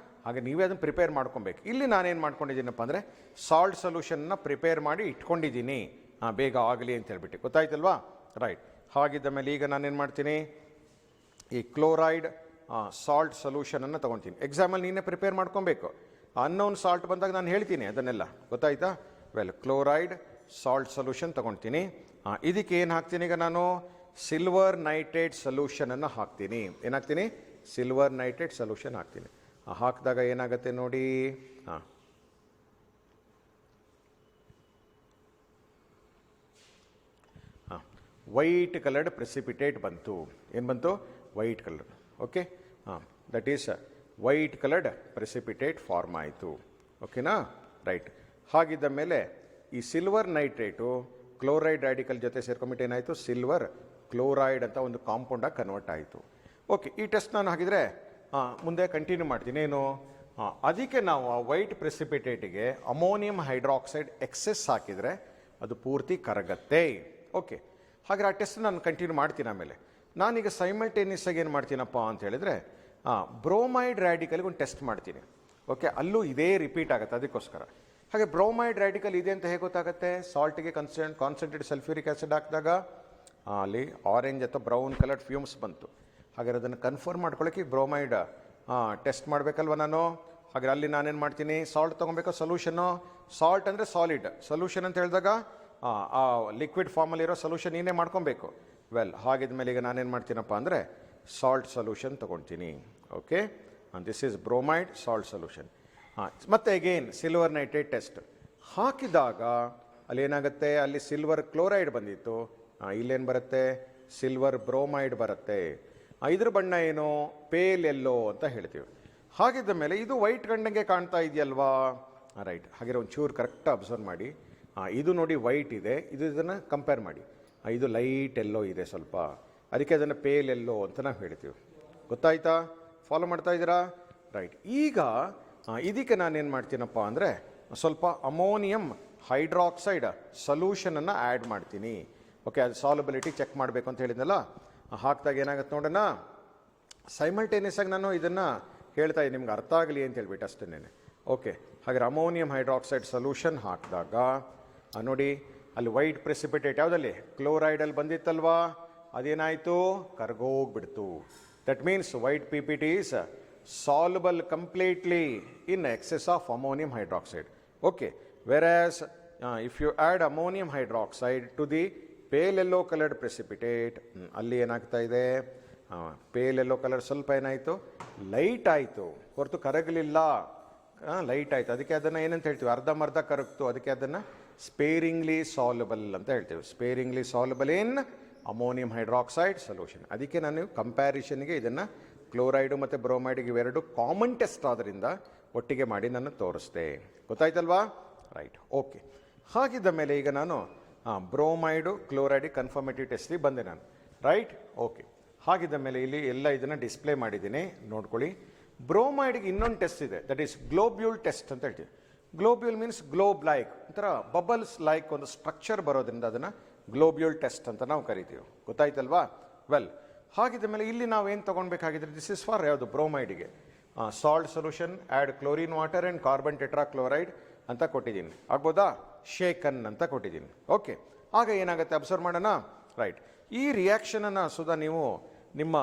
ಹಾಗೆ ನೀವೇ ಅದನ್ನು ಪ್ರಿಪೇರ್ ಮಾಡ್ಕೊಬೇಕು. ಇಲ್ಲಿ ನಾನೇನು ಮಾಡ್ಕೊಂಡಿದ್ದೀನಪ್ಪ ಅಂದರೆ ಸಾಲ್ಟ್ ಸೊಲ್ಯೂಷನ್ನ ಪ್ರಿಪೇರ್ ಮಾಡಿ ಇಟ್ಕೊಂಡಿದ್ದೀನಿ, ಬೇಗ ಆಗಲಿ ಅಂತ ಹೇಳ್ಬಿಟ್ಟು. ಗೊತ್ತಾಯ್ತಲ್ವಾ? ರೈಟ್. ಹಾಗಿದ್ದ ಮೇಲೆ ಈಗ ನಾನೇನು ಮಾಡ್ತೀನಿ? ಈ ಕ್ಲೋರೈಡ್ ಸಾಲ್ಟ್ ಸೊಲ್ಯೂಷನನ್ನು ತೊಗೊಳ್ತೀನಿ. ಎಕ್ಸಾಮಲ್ಲಿ ನೀನೇ ಪ್ರಿಪೇರ್ ಮಾಡ್ಕೊಬೇಕು. ಅನ್ನೋನ್ ಸಾಲ್ಟ್ ಬಂದಾಗ ನಾನು ಹೇಳ್ತೀನಿ ಅದನ್ನೆಲ್ಲ. ಗೊತ್ತಾಯ್ತಾ? ವೆಲ್, ಕ್ಲೋರೈಡ್ ಸಾಲ್ಟ್ ಸೊಲ್ಯೂಷನ್ ತೊಗೊಳ್ತೀನಿ. ಇದಕ್ಕೆ ಏನು ಹಾಕ್ತೀನಿ ಈಗ ನಾನು? ಸಿಲ್ವರ್ ನೈಟ್ರೇಟ್ ಸೊಲ್ಯೂಷನನ್ನು ಹಾಕ್ತೀನಿ. ಏನಾಗ್ತೀನಿ? ಸಿಲ್ವರ್ ನೈಟ್ರೇಟ್ ಸೊಲ್ಯೂಷನ್ ಹಾಕ್ತೀನಿ. ಹಾಕಿದಾಗ ಏನಾಗುತ್ತೆ ನೋಡಿ, ವೈಟ್ ಕಲರ್ಡ್ ಪ್ರೆಸಿಪಿಟೇಟ್ ಬಂತು. ಏನು ಬಂತು? White colour. ಓಕೆ ಹಾಂ, that is white coloured precipitate form ಆಯಿತು. ಓಕೆನಾ, ರೈಟ್. ಹಾಗಿದ್ದ ಮೇಲೆ ಈ ಸಿಲ್ವರ್ ನೈಟ್ರೇಟು ಕ್ಲೋರೈಡ್ ರ್ಯಾಡಿಕಲ್ ಜೊತೆ ಸೇರ್ಕೊಂಬಿಟ್ಟು ಏನಾಯಿತು, ಸಿಲ್ವರ್ ಕ್ಲೋರೈಡ್ ಅಂತ ಒಂದು ಕಾಂಪೌಂಡಾಗಿ ಕನ್ವರ್ಟ್ ಆಯಿತು. ಓಕೆ, ಈ ಟೆಸ್ಟ್ ನಾನು ಹಾಗಿದ್ರೆ ಮುಂದೆ ಕಂಟಿನ್ಯೂ ಮಾಡ್ತೀನಿ. ಏನು, ಅದಕ್ಕೆ ನಾವು ಆ ವೈಟ್ ಪ್ರೆಸಿಪಿಟೇಟಿಗೆ ಅಮೋನಿಯಂ ಹೈಡ್ರಾಕ್ಸೈಡ್ ಎಕ್ಸೆಸ್ ಹಾಕಿದರೆ ಅದು ಪೂರ್ತಿ ಕರಗತ್ತೆ. ಓಕೆ, ಹಾಗೆ ಆ ಟೆಸ್ಟ್ ನಾನು ಕಂಟಿನ್ಯೂ ಮಾಡ್ತೀನಿ. ಆಮೇಲೆ ನಾನೀಗ ಸೈಮಲ್ಟೇನಿಯಸ್ ಆಗಿ ಏನು ಮಾಡ್ತೀನಪ್ಪ ಅಂತ ಹೇಳಿದ್ರೆ ಬ್ರೋಮೈಡ್ ರ್ಯಾಡಿಕಲ್ಗೆ ಒಂದು ಟೆಸ್ಟ್ ಮಾಡ್ತೀನಿ. ಓಕೆ, ಅಲ್ಲೂ ಇದೇ ರಿಪೀಟ್ ಆಗುತ್ತೆ. ಅದಕ್ಕೋಸ್ಕರ ಹಾಗೆ ಬ್ರೋಮೈಡ್ ರ್ಯಾಡಿಕಲ್ ಇದೆ ಅಂತ ಹೇಗೆ ಗೊತ್ತಾಗುತ್ತೆ, ಸಾಲ್ಟಿಗೆ ಕಾನ್ಸಂಟ್ರೇಟೆಡ್ ಸಲ್ಫ್ಯೂರಿಕ್ ಆ್ಯಸಿಡ್ ಹಾಕಿದಾಗ ಅಲ್ಲಿ ಆರೆಂಜ್ ಅಥವಾ ಬ್ರೌನ್ ಕಲರ್ ಫ್ಯೂಮ್ಸ್ ಬಂತು. ಹಾಗಾದ್ರೆ ಅದನ್ನು ಕನ್ಫರ್ಮ್ ಮಾಡ್ಕೊಳ್ಳೋಕ್ಕೆ ಬ್ರೋಮೈಡ್ ಟೆಸ್ಟ್ ಮಾಡಬೇಕಲ್ವ ನಾನು. ಹಾಗೆ ಅಲ್ಲಿ ನಾನೇನು ಮಾಡ್ತೀನಿ, ಸಾಲ್ಟ್ ತೊಗೊಬೇಕು, ಸೊಲ್ಯೂಷನ್ನು. ಸಾಲ್ಟ್ ಅಂದರೆ ಸಾಲಿಡ್, ಸೊಲ್ಯೂಷನ್ ಅಂತ ಹೇಳಿದಾಗ ಆ ಲಿಕ್ವಿಡ್ ಫಾರ್ಮಲ್ಲಿರೋ ಸೊಲ್ಯೂಷನ್ ನೀನೇ ಮಾಡ್ಕೊಬೇಕು. ವೆಲ್, ಹಾಗಿದ್ಮೇಲೆ ಈಗ ನಾನೇನು ಮಾಡ್ತೀನಪ್ಪ ಅಂದರೆ ಸಾಲ್ಟ್ ಸೊಲ್ಯೂಷನ್ ತೊಗೊಳ್ತೀನಿ. Okay, this is bromide salt solution. ಮತ್ತೆ ಅಗೇನ್ ಸಿಲ್ವರ್ ನೈಟ್ರೇಟ್ ಟೆಸ್ಟ್ ಹಾಕಿದಾಗ ಅಲ್ಲಿ ಏನಾಗುತ್ತೆ, ಅಲ್ಲಿ ಸಿಲ್ವರ್ ಕ್ಲೋರೈಡ್ ಬಂದಿತ್ತು, ಇಲ್ಲೇನು ಬರುತ್ತೆ, ಸಿಲ್ವರ್ ಬ್ರೋಮೈಡ್ ಬರುತ್ತೆ. ಇದ್ರ ಬಣ್ಣ ಏನು, ಪೇಲ್ ಎಲ್ಲೋ ಅಂತ ಹೇಳ್ತೀವಿ. ಹಾಗಿದ್ದ ಮೇಲೆ ಇದು ವೈಟ್ ಗಂಡಂಗೆ ಕಾಣ್ತಾ ಇದೆಯಲ್ವಾ, ರೈಟ್. ಹಾಗೆ ಒಂಚೂರು ಕರೆಕ್ಟ್ ಅಬ್ಸರ್ವ್ ಮಾಡಿ. ಇದು ನೋಡಿ ವೈಟ್ ಇದೆ, ಇದನ್ನು ಕಂಪೇರ್ ಮಾಡಿ, ಇದು ಲೈಟ್ ಎಲ್ಲೋ ಇದೆ ಸ್ವಲ್ಪ, ಅದಕ್ಕೆ ಅದನ್ನು ಪೇಲ್ ಎಲ್ಲೋ ಅಂತ ನಾವು ಹೇಳ್ತೀವಿ. ಗೊತ್ತಾಯ್ತಾ, ಫಾಲೋ ಮಾಡ್ತಾ ಇದ್ದೀರಾ, ರೈಟ್. ಈಗ ಇದಕ್ಕೆ ನಾನೇನು ಮಾಡ್ತೀನಪ್ಪ ಅಂದರೆ ಸ್ವಲ್ಪ ಅಮೋನಿಯಂ ಹೈಡ್ರಾಕ್ಸೈಡ್ ಸೊಲ್ಯೂಷನನ್ನು ಆ್ಯಡ್ ಮಾಡ್ತೀನಿ. ಓಕೆ, ಅದು ಸಾಲ್ಯುಬಿಲಿಟಿ ಚೆಕ್ ಮಾಡಬೇಕು ಅಂತ ಹೇಳಿದ್ನಲ್ಲ, ಹಾಕಿದಾಗ ಏನಾಗುತ್ತೆ ನೋಡೋಣ. ಸೈಮಲ್ಟೇನಿಯಸ್ ಆಗಿ ನಾನು ಇದನ್ನು ಹೇಳ್ತಾ ಇದ್ದೀನಿ, ನಿಮ್ಗೆ ಅರ್ಥ ಆಗಲಿ ಅಂತ ಹೇಳ್ಬಿಟ್ಟು ಅಷ್ಟೇ. ಓಕೆ, ಹಾಗೆ ಅಮೋನಿಯಂ ಹೈಡ್ರಾಕ್ಸೈಡ್ ಸೊಲ್ಯೂಷನ್ ಹಾಕಿದಾಗ ನೋಡಿ, ಅಲ್ಲಿ ವೈಟ್ ಪ್ರೆಸಿಪಿಟೇಟ್ ಯಾವುದಲ್ಲಿ ಕ್ಲೋರೈಡಲ್ಲಿ ಬಂದಿತ್ತಲ್ವಾ, ಅದೇನಾಯಿತು, ಕರ್ಗೋಗ್ಬಿಡ್ತು. That means white P P T is soluble completely in excess of ammonium hydroxide. Okay, whereas if you add ammonium hydroxide to the pale yellow colored precipitate, ಅಲ್ಲಿ ಏನಾಗ್ತಾ ಇದೆ, ಪೇಲ್ ಯೆಲ್ಲೋ ಕಲರ್ ಸ್ವಲ್ಪ ಏನಾಯಿತು, ಲೈಟ್ ಆಯಿತು, ಹೊರತು ಕರಗಲಿಲ್ಲ, light ಆಯಿತು. ಅದಕ್ಕೆ ಅದನ್ನು ಏನಂತ ಹೇಳ್ತೀವಿ, ಅರ್ಧಂಬರ್ಧ ಕರಗ್ತು. ಅದಕ್ಕೆ ಅದನ್ನು ಸ್ಪೇರಿಂಗ್ಲಿ ಸಾಲ್ಯುಬಲ್ ಅಂತ ಹೇಳ್ತೀವಿ. Sparingly soluble in ammonium hydroxide solution. ಅದಕ್ಕೆ ನಾನು ಕಂಪ್ಯಾರಿಷನ್ಗೆ ಇದನ್ನು ಕ್ಲೋರೈಡು ಮತ್ತು ಬ್ರೋಮೈಡ್ಗೆ ಇವೆರಡು ಕಾಮನ್ ಟೆಸ್ಟ್ ಆದ್ದರಿಂದ ಒಟ್ಟಿಗೆ ಮಾಡಿ ನಾನು ತೋರಿಸ್ದೆ. ಗೊತ್ತಾಯ್ತಲ್ವಾ, ರೈಟ್. ಓಕೆ, ಹಾಗಿದ್ದ ಮೇಲೆ ಈಗ ನಾನು ಬ್ರೋಮೈಡು ಕ್ಲೋರೈಡ್ ಕನ್ಫರ್ಮೇಟಿವ್ ಟೆಸ್ಟಿಗೆ ಬಂದೆ ನಾನು, ರೈಟ್. ಓಕೆ, ಹಾಗಿದ್ದ ಮೇಲೆ ಇಲ್ಲಿ ಎಲ್ಲ ಇದನ್ನು ಡಿಸ್ಪ್ಲೇ ಮಾಡಿದ್ದೀನಿ, ನೋಡ್ಕೊಳ್ಳಿ. ಬ್ರೋಮೈಡ್ಗೆ ಇನ್ನೊಂದು ಟೆಸ್ಟ್ ಇದೆ, ದಟ್ ಈಸ್ ಗ್ಲೋಬ್ಯೂಲ್ ಟೆಸ್ಟ್ ಅಂತ ಹೇಳ್ತೀವಿ. ಗ್ಲೋಬ್ಯೂಲ್ ಮೀನ್ಸ್ ಗ್ಲೋಬ್ ಲೈಕ್, ಒಂಥರ ಬಬಲ್ಸ್ ಲೈಕ್ ಒಂದು ಸ್ಟ್ರಕ್ಚರ್ ಬರೋದ್ರಿಂದ ಅದನ್ನು ಗ್ಲೋಬ್ಯೂಲ್ ಟೆಸ್ಟ್ ಅಂತ ನಾವು ಕರಿತೀವಿ. ಗೊತ್ತಾಯ್ತಲ್ವಾ, ವೆಲ್. ಹಾಗಿದ್ದ ಮೇಲೆ ಇಲ್ಲಿ ನಾವು ಏನು ತೊಗೊಳ್ಬೇಕಾಗಿದ್ರೆ, ದಿಸ್ ಇಸ್ ಫಾರ್ ಯಾವುದು, ಬ್ರೋಮೈಡ್ಗೆ salt solution, add chlorine water and carbon tetrachloride ಅಂತ ಕೊಟ್ಟಿದ್ದೀನಿ. ಆಗ್ಬೋದಾ, ಶೇಕನ್ ಅಂತ ಕೊಟ್ಟಿದ್ದೀನಿ. ಓಕೆ, ಆಗ ಏನಾಗುತ್ತೆ ಅಬ್ಸರ್ವ್ ಮಾಡೋಣ, ರೈಟ್. ಈ ರಿಯಾಕ್ಷನನ್ನು ಸುಧಾ ನೀವು ನಿಮ್ಮ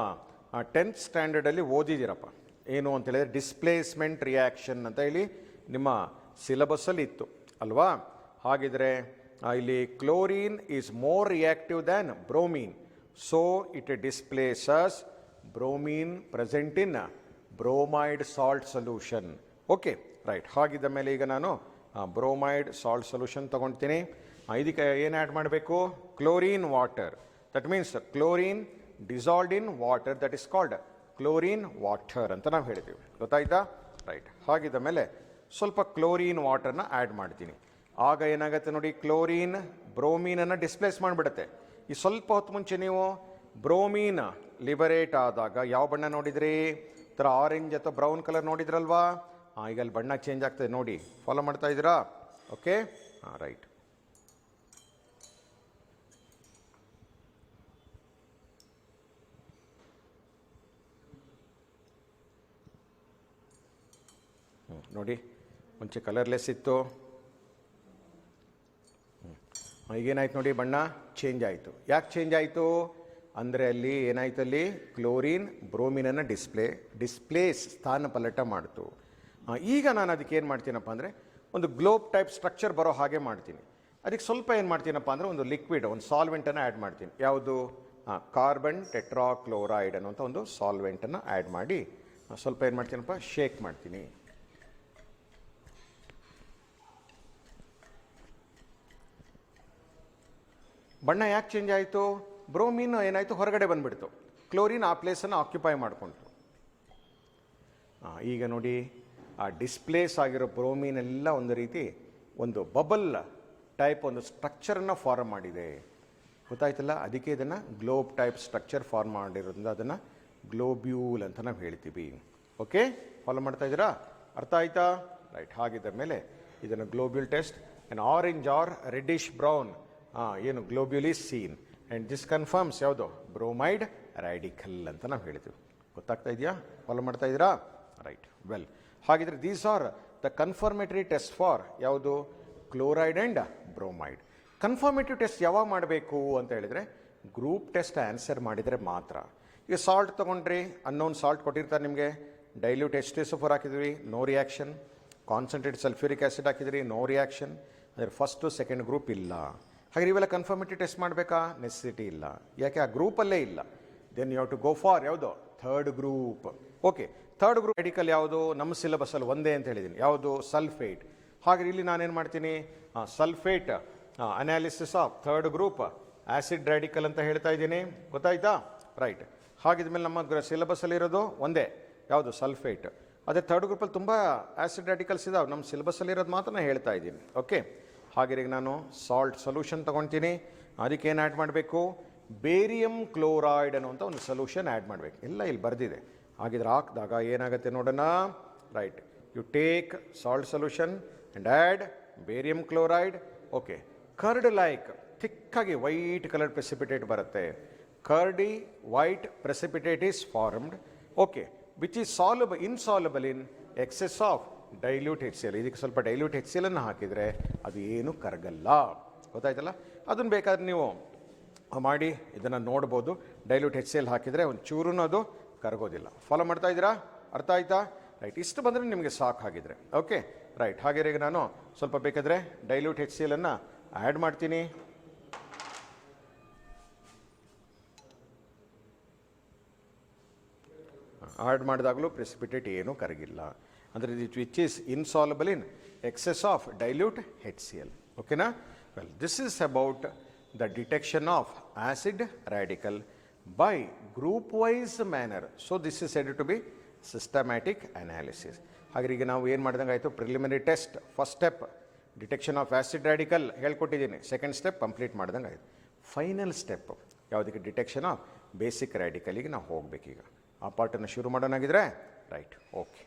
10th ಸ್ಟ್ಯಾಂಡರ್ಡಲ್ಲಿ ಓದಿದ್ದೀರಪ್ಪ. ಏನು ಅಂತ ಹೇಳಿದ್ರೆ ಡಿಸ್ಪ್ಲೇಸ್ಮೆಂಟ್ ರಿಯಾಕ್ಷನ್ ಅಂತ ಹೇಳಿ ನಿಮ್ಮ ಸಿಲೆಬಸ್ಸಲ್ಲಿ ಇತ್ತು ಅಲ್ವಾ. ಹಾಗಿದ್ರೆ ಇಲ್ಲಿ chlorine is more reactive than bromine, so it displaces bromine present in bromide salt solution. Okay, right. ಹಾಗಿದ್ದ ಮೇಲೆ ಈಗ ನಾನು ಬ್ರೋಮೈಡ್ ಸಾಲ್ಟ್ ಸೊಲ್ಯೂಷನ್ ತೊಗೊಳ್ತೀನಿ. ಇದಕ್ಕೆ ಏನು ಆ್ಯಡ್ ಮಾಡಬೇಕು, chlorine water. That means chlorine dissolved in water, that is called chlorine water ಅಂತ ನಾವು ಹೇಳ್ತೀವಿ. ಗೊತ್ತಾಯ್ತಾ, ರೈಟ್. ಹಾಗಿದ್ದ ಮೇಲೆ ಸ್ವಲ್ಪ ಕ್ಲೋರಿನ್ ವಾಟರ್ನ ಆ್ಯಡ್ ಮಾಡ್ತೀನಿ. ಆಗ ಏನಾಗುತ್ತೆ ನೋಡಿ, ಕ್ಲೋರಿನ್ ಬ್ರೋಮೀನನ್ನು ಡಿಸ್ಪ್ಲೇಸ್ ಮಾಡಿಬಿಡುತ್ತೆ. ಈ ಸ್ವಲ್ಪ ಹೊತ್ತು ಮುಂಚೆ ನೀವು ಬ್ರೋಮೀನ್ ಲಿಬರೇಟ್ ಆದಾಗ ಯಾವ ಬಣ್ಣ ನೋಡಿದ್ರಿ, ಥರ ಆರೆಂಜ್ ಅಥವಾ ಬ್ರೌನ್ ಕಲರ್ ನೋಡಿದ್ರಲ್ವಾ. ಈಗ ಅಲ್ಲಿ ಬಣ್ಣ ಚೇಂಜ್ ಆಗ್ತದೆ ನೋಡಿ, ಫಾಲೋ ಮಾಡ್ತಾ ಇದ್ದೀರಾ. Okay, right. ನೋಡಿ, ಮುಂಚೆ ಕಲರ್ಲೆಸ್ ಇತ್ತು, ಈಗೇನಾಯ್ತು ನೋಡಿ, ಬಣ್ಣ ಚೇಂಜ್ ಆಯಿತು. ಯಾಕೆ ಚೇಂಜ್ ಆಯಿತು ಅಂದರೆ ಅಲ್ಲಿ ಏನಾಯ್ತು, ಅಲ್ಲಿ ಕ್ಲೋರಿನ್ ಬ್ರೋಮಿನನ್ನು ಡಿಸ್ಪ್ಲೇಸ್ ಸ್ಥಾನ ಪಲ್ಲಟ ಮಾಡ್ತು. ಈಗ ನಾನು ಅದಕ್ಕೆ ಏನು ಮಾಡ್ತೀನಪ್ಪ ಅಂದರೆ ಒಂದು ಗ್ಲೋಬ್ ಟೈಪ್ ಸ್ಟ್ರಕ್ಚರ್ ಬರೋ ಹಾಗೆ ಮಾಡ್ತೀನಿ. ಅದಕ್ಕೆ ಸ್ವಲ್ಪ ಏನು ಮಾಡ್ತೀನಪ್ಪ ಅಂದರೆ ಒಂದು ಲಿಕ್ವಿಡ್, ಒಂದು ಸಾಲ್ವೆಂಟನ್ನು ಆ್ಯಡ್ ಮಾಡ್ತೀನಿ. ಯಾವುದು, ಕಾರ್ಬನ್ ಟೆಟ್ರಾಕ್ಲೋರೈಡ್ ಅನ್ನುವಂಥ ಒಂದು ಸಾಲ್ವೆಂಟನ್ನು ಆ್ಯಡ್ ಮಾಡಿ ಸ್ವಲ್ಪ ಏನು ಮಾಡ್ತೀನಪ್ಪ, ಶೇಕ್ ಮಾಡ್ತೀನಿ. ಬಣ್ಣ ಯಾಕೆ ಚೇಂಜ್ ಆಯಿತು, ಬ್ರೋಮೀನ್ ಏನಾಯಿತು ಹೊರಗಡೆ ಬಂದುಬಿಡ್ತು, ಕ್ಲೋರಿನ್ ಆ ಪ್ಲೇಸನ್ನು ಆಕ್ಯುಪೈ ಮಾಡಿಕೊಂಡ್ರು. ಈಗ ನೋಡಿ ಆ ಡಿಸ್ಪ್ಲೇಸ್ ಆಗಿರೋ ಬ್ರೋಮಿನ್ ಎಲ್ಲ ಒಂದು ರೀತಿ ಒಂದು ಬಬಲ್ ಟೈಪ್ ಒಂದು ಸ್ಟ್ರಕ್ಚರನ್ನು ಫಾರ್ಮ್ ಮಾಡಿದೆ. ಗೊತ್ತಾಯ್ತಲ್ಲ, ಅದಕ್ಕೆ ಇದನ್ನು ಗ್ಲೋಬ್ ಟೈಪ್ ಸ್ಟ್ರಕ್ಚರ್ ಫಾರ್ಮ್ ಮಾಡಿರೋದ್ರಿಂದ ಅದನ್ನು ಗ್ಲೋಬ್ಯೂಲ್ ಅಂತ ನಾವು ಹೇಳ್ತೀವಿ. ಓಕೆ, ಫಾಲೋ ಮಾಡ್ತಾ ಇದ್ದೀರಾ? ಅರ್ಥ ಆಯ್ತಾ? ರೈಟ್. ಹಾಗಿದ್ದ ಮೇಲೆ ಇದನ್ನು globule test and orange or reddish brown ಏನು globule is seen and this confirms ಯಾವುದು ಬ್ರೋಮೈಡ್ ರ್ಯಾಡಿಕಲ್ ಅಂತ ನಾವು ಹೇಳ್ತೀವಿ. ಗೊತ್ತಾಗ್ತಾ ಇದೆಯಾ? ಫಾಲೋ ಮಾಡ್ತಾ ಇದ್ದೀರಾ? Right, well. ಹಾಗಿದ್ರೆ these are the confirmatory test for ಯಾವುದು chloride and bromide. Confirmative test ಯಾವಾಗ ಮಾಡಬೇಕು ಅಂತ ಹೇಳಿದರೆ ಗ್ರೂಪ್ ಟೆಸ್ಟ್ ಆನ್ಸರ್ ಮಾಡಿದರೆ ಮಾತ್ರ. ಈಗ ಸಾಲ್ಟ್ ತೊಗೊಂಡ್ರಿ, ಅನ್ನೋನ್ ಸಾಲ್ಟ್ ಕೊಟ್ಟಿರ್ತಾರೆ ನಿಮಗೆ, ಡೈಲ್ಯೂಟ್ H2SO4 ಹಾಕಿದ್ವಿ, no reaction. Concentrate sulphuric acid ಹಾಕಿದ್ರಿ, ನೋ ರಿಯಾಕ್ಷನ್. ಅಂದರೆ ಫಸ್ಟು ಸೆಕೆಂಡ್ ಗ್ರೂಪ್ ಇಲ್ಲ. ಹಾಗೆ ಇವೆಲ್ಲ ಕನ್ಫರ್ಮೇಟಿವ್ ಟೆಸ್ಟ್ ಮಾಡಬೇಕಾ? ನೆಸೆಸಿಟಿ ಇಲ್ಲ. ಯಾಕೆ? ಆ ಗ್ರೂಪಲ್ಲೇ ಇಲ್ಲ. Then you have to go for ಯಾವುದು third group. Okay, third group medical ಯಾವುದು? ನಮ್ಮ ಸಿಲೆಬಸಲ್ಲಿ ಒಂದೇ ಅಂತ ಹೇಳಿದ್ದೀನಿ. ಯಾವುದು? ಸಲ್ಫೇಟ್. ಹಾಗೆ ಇಲ್ಲಿ ನಾನೇನು ಮಾಡ್ತೀನಿ, sulphate analysis of third group acid radical ಅಂತ ಹೇಳ್ತಾ ಇದ್ದೀನಿ. ಗೊತ್ತಾಯ್ತಾ? ರೈಟ್. ಹಾಗಿದ್ಮೇಲೆ ನಮ್ಮ ಸಿಲೆಬಸಲ್ಲಿ ಇರೋದು ಒಂದೇ, ಯಾವುದು? ಸಲ್ಫೇಟ್. ಅದೇ ಥರ್ಡ್ ಗ್ರೂಪಲ್ಲಿ ತುಂಬ ಆ್ಯಸಿಡ್ ರ್ಯಾಡಿಕಲ್ಸ್ ಇದಾವೆ, ನಮ್ಮ ಸಿಲೆಬಸಲ್ಲಿ ಇರೋದು ಮಾತ್ರ ನಾನು ಹೇಳ್ತಾ ಇದ್ದೀನಿ. ಓಕೆ, ಹಾಗೆ ನಾನು ಸಾಲ್ಟ್ ಸೊಲ್ಯೂಷನ್ ತೊಗೊಳ್ತೀನಿ. ಅದಕ್ಕೆ ಏನು ಆ್ಯಡ್ ಮಾಡಬೇಕು? ಬೇರಿಯಂ ಕ್ಲೋರೈಡ್ ಅನ್ನುವಂಥ ಒಂದು ಸೊಲ್ಯೂಷನ್ ಆ್ಯಡ್ ಮಾಡಬೇಕು. ಎಲ್ಲ ಇಲ್ಲಿ ಬರೆದಿದೆ. ಹಾಗಿದ್ರೆ ಹಾಕಿದಾಗ ಏನಾಗುತ್ತೆ ನೋಡೋಣ. Right, you take salt solution and add barium chloride. Okay, curd like ಥಿಕ್ಕಾಗಿ ವೈಟ್ ಕಲರ್ ಪ್ರೆಸಿಪಿಟೇಟ್ ಬರುತ್ತೆ. Curdy white precipitate is formed. Okay, which is insoluble in excess of dilute HCl. ಇದಕ್ಕೆ ಸ್ವಲ್ಪ ಡೈಲ್ಯೂಟ್ HCl ಅನ್ನು ಹಾಕಿದರೆ ಅದು ಏನು ಕರಗಲ್ಲ. ಗೊತ್ತಾಯ್ತಲ್ಲ? ಅದನ್ನು ಬೇಕಾದ್ರೆ ನೀವು ಮಾಡಿ ಇದನ್ನು ನೋಡ್ಬೋದು. ಡೈಲ್ಯೂಟ್ HCl ಹಾಕಿದರೆ ಒಂದು ಚೂರು ಅದು ಕರಗೋದಿಲ್ಲ. ಫಾಲೋ ಮಾಡ್ತಾ ಇದ್ದೀರಾ? ಅರ್ಥ ಆಯ್ತಾ? ರೈಟ್, ಇಷ್ಟು ಬಂದರೆ ನಿಮಗೆ ಸಾಕಾಗಿದ್ರೆ. Okay, right. ಹಾಗೆ ಈಗ ನಾನು ಸ್ವಲ್ಪ ಬೇಕಾದರೆ ಡೈಲ್ಯೂಟ್ HCl ಅನ್ನು ಆ್ಯಡ್ ಮಾಡ್ತೀನಿ. ಆ್ಯಡ್ ಮಾಡಿದಾಗಲೂ ಪ್ರೆಸಿಪಿಟೇಟ್ ಏನೂ ಕರಗಿಲ್ಲ. ಅಂದರೆ which is insoluble in excess of dilute HCl. ಓಕೆನಾ? Well, this is about the detection of acid radical by group wise manner. So this is said to be systematic analysis. ಹಾಗೆ ಈಗ ನಾವು ಏನು ಮಾಡಿದಂಗೆ ಆಯಿತು? Preliminary test first step detection of acid radical ಹೇಳ್ಕೊಟ್ಟಿದ್ದೀನಿ. Second step complete ಮಾಡ್ದಂಗೆ ಆಯಿತು. Final step ಯಾವುದಕ್ಕೆ? ಡಿಟೆಕ್ಷನ್ ಆಫ್ ಬೇಸಿಕ್ ರ್ಯಾಡಿಕಲಿಗೆ ನಾವು ಹೋಗಬೇಕೀಗ. ಆ ಪಾರ್ಟನ್ನು ಶುರು ಮಾಡೋಣಾಗಿದ್ರೆ. Right, okay.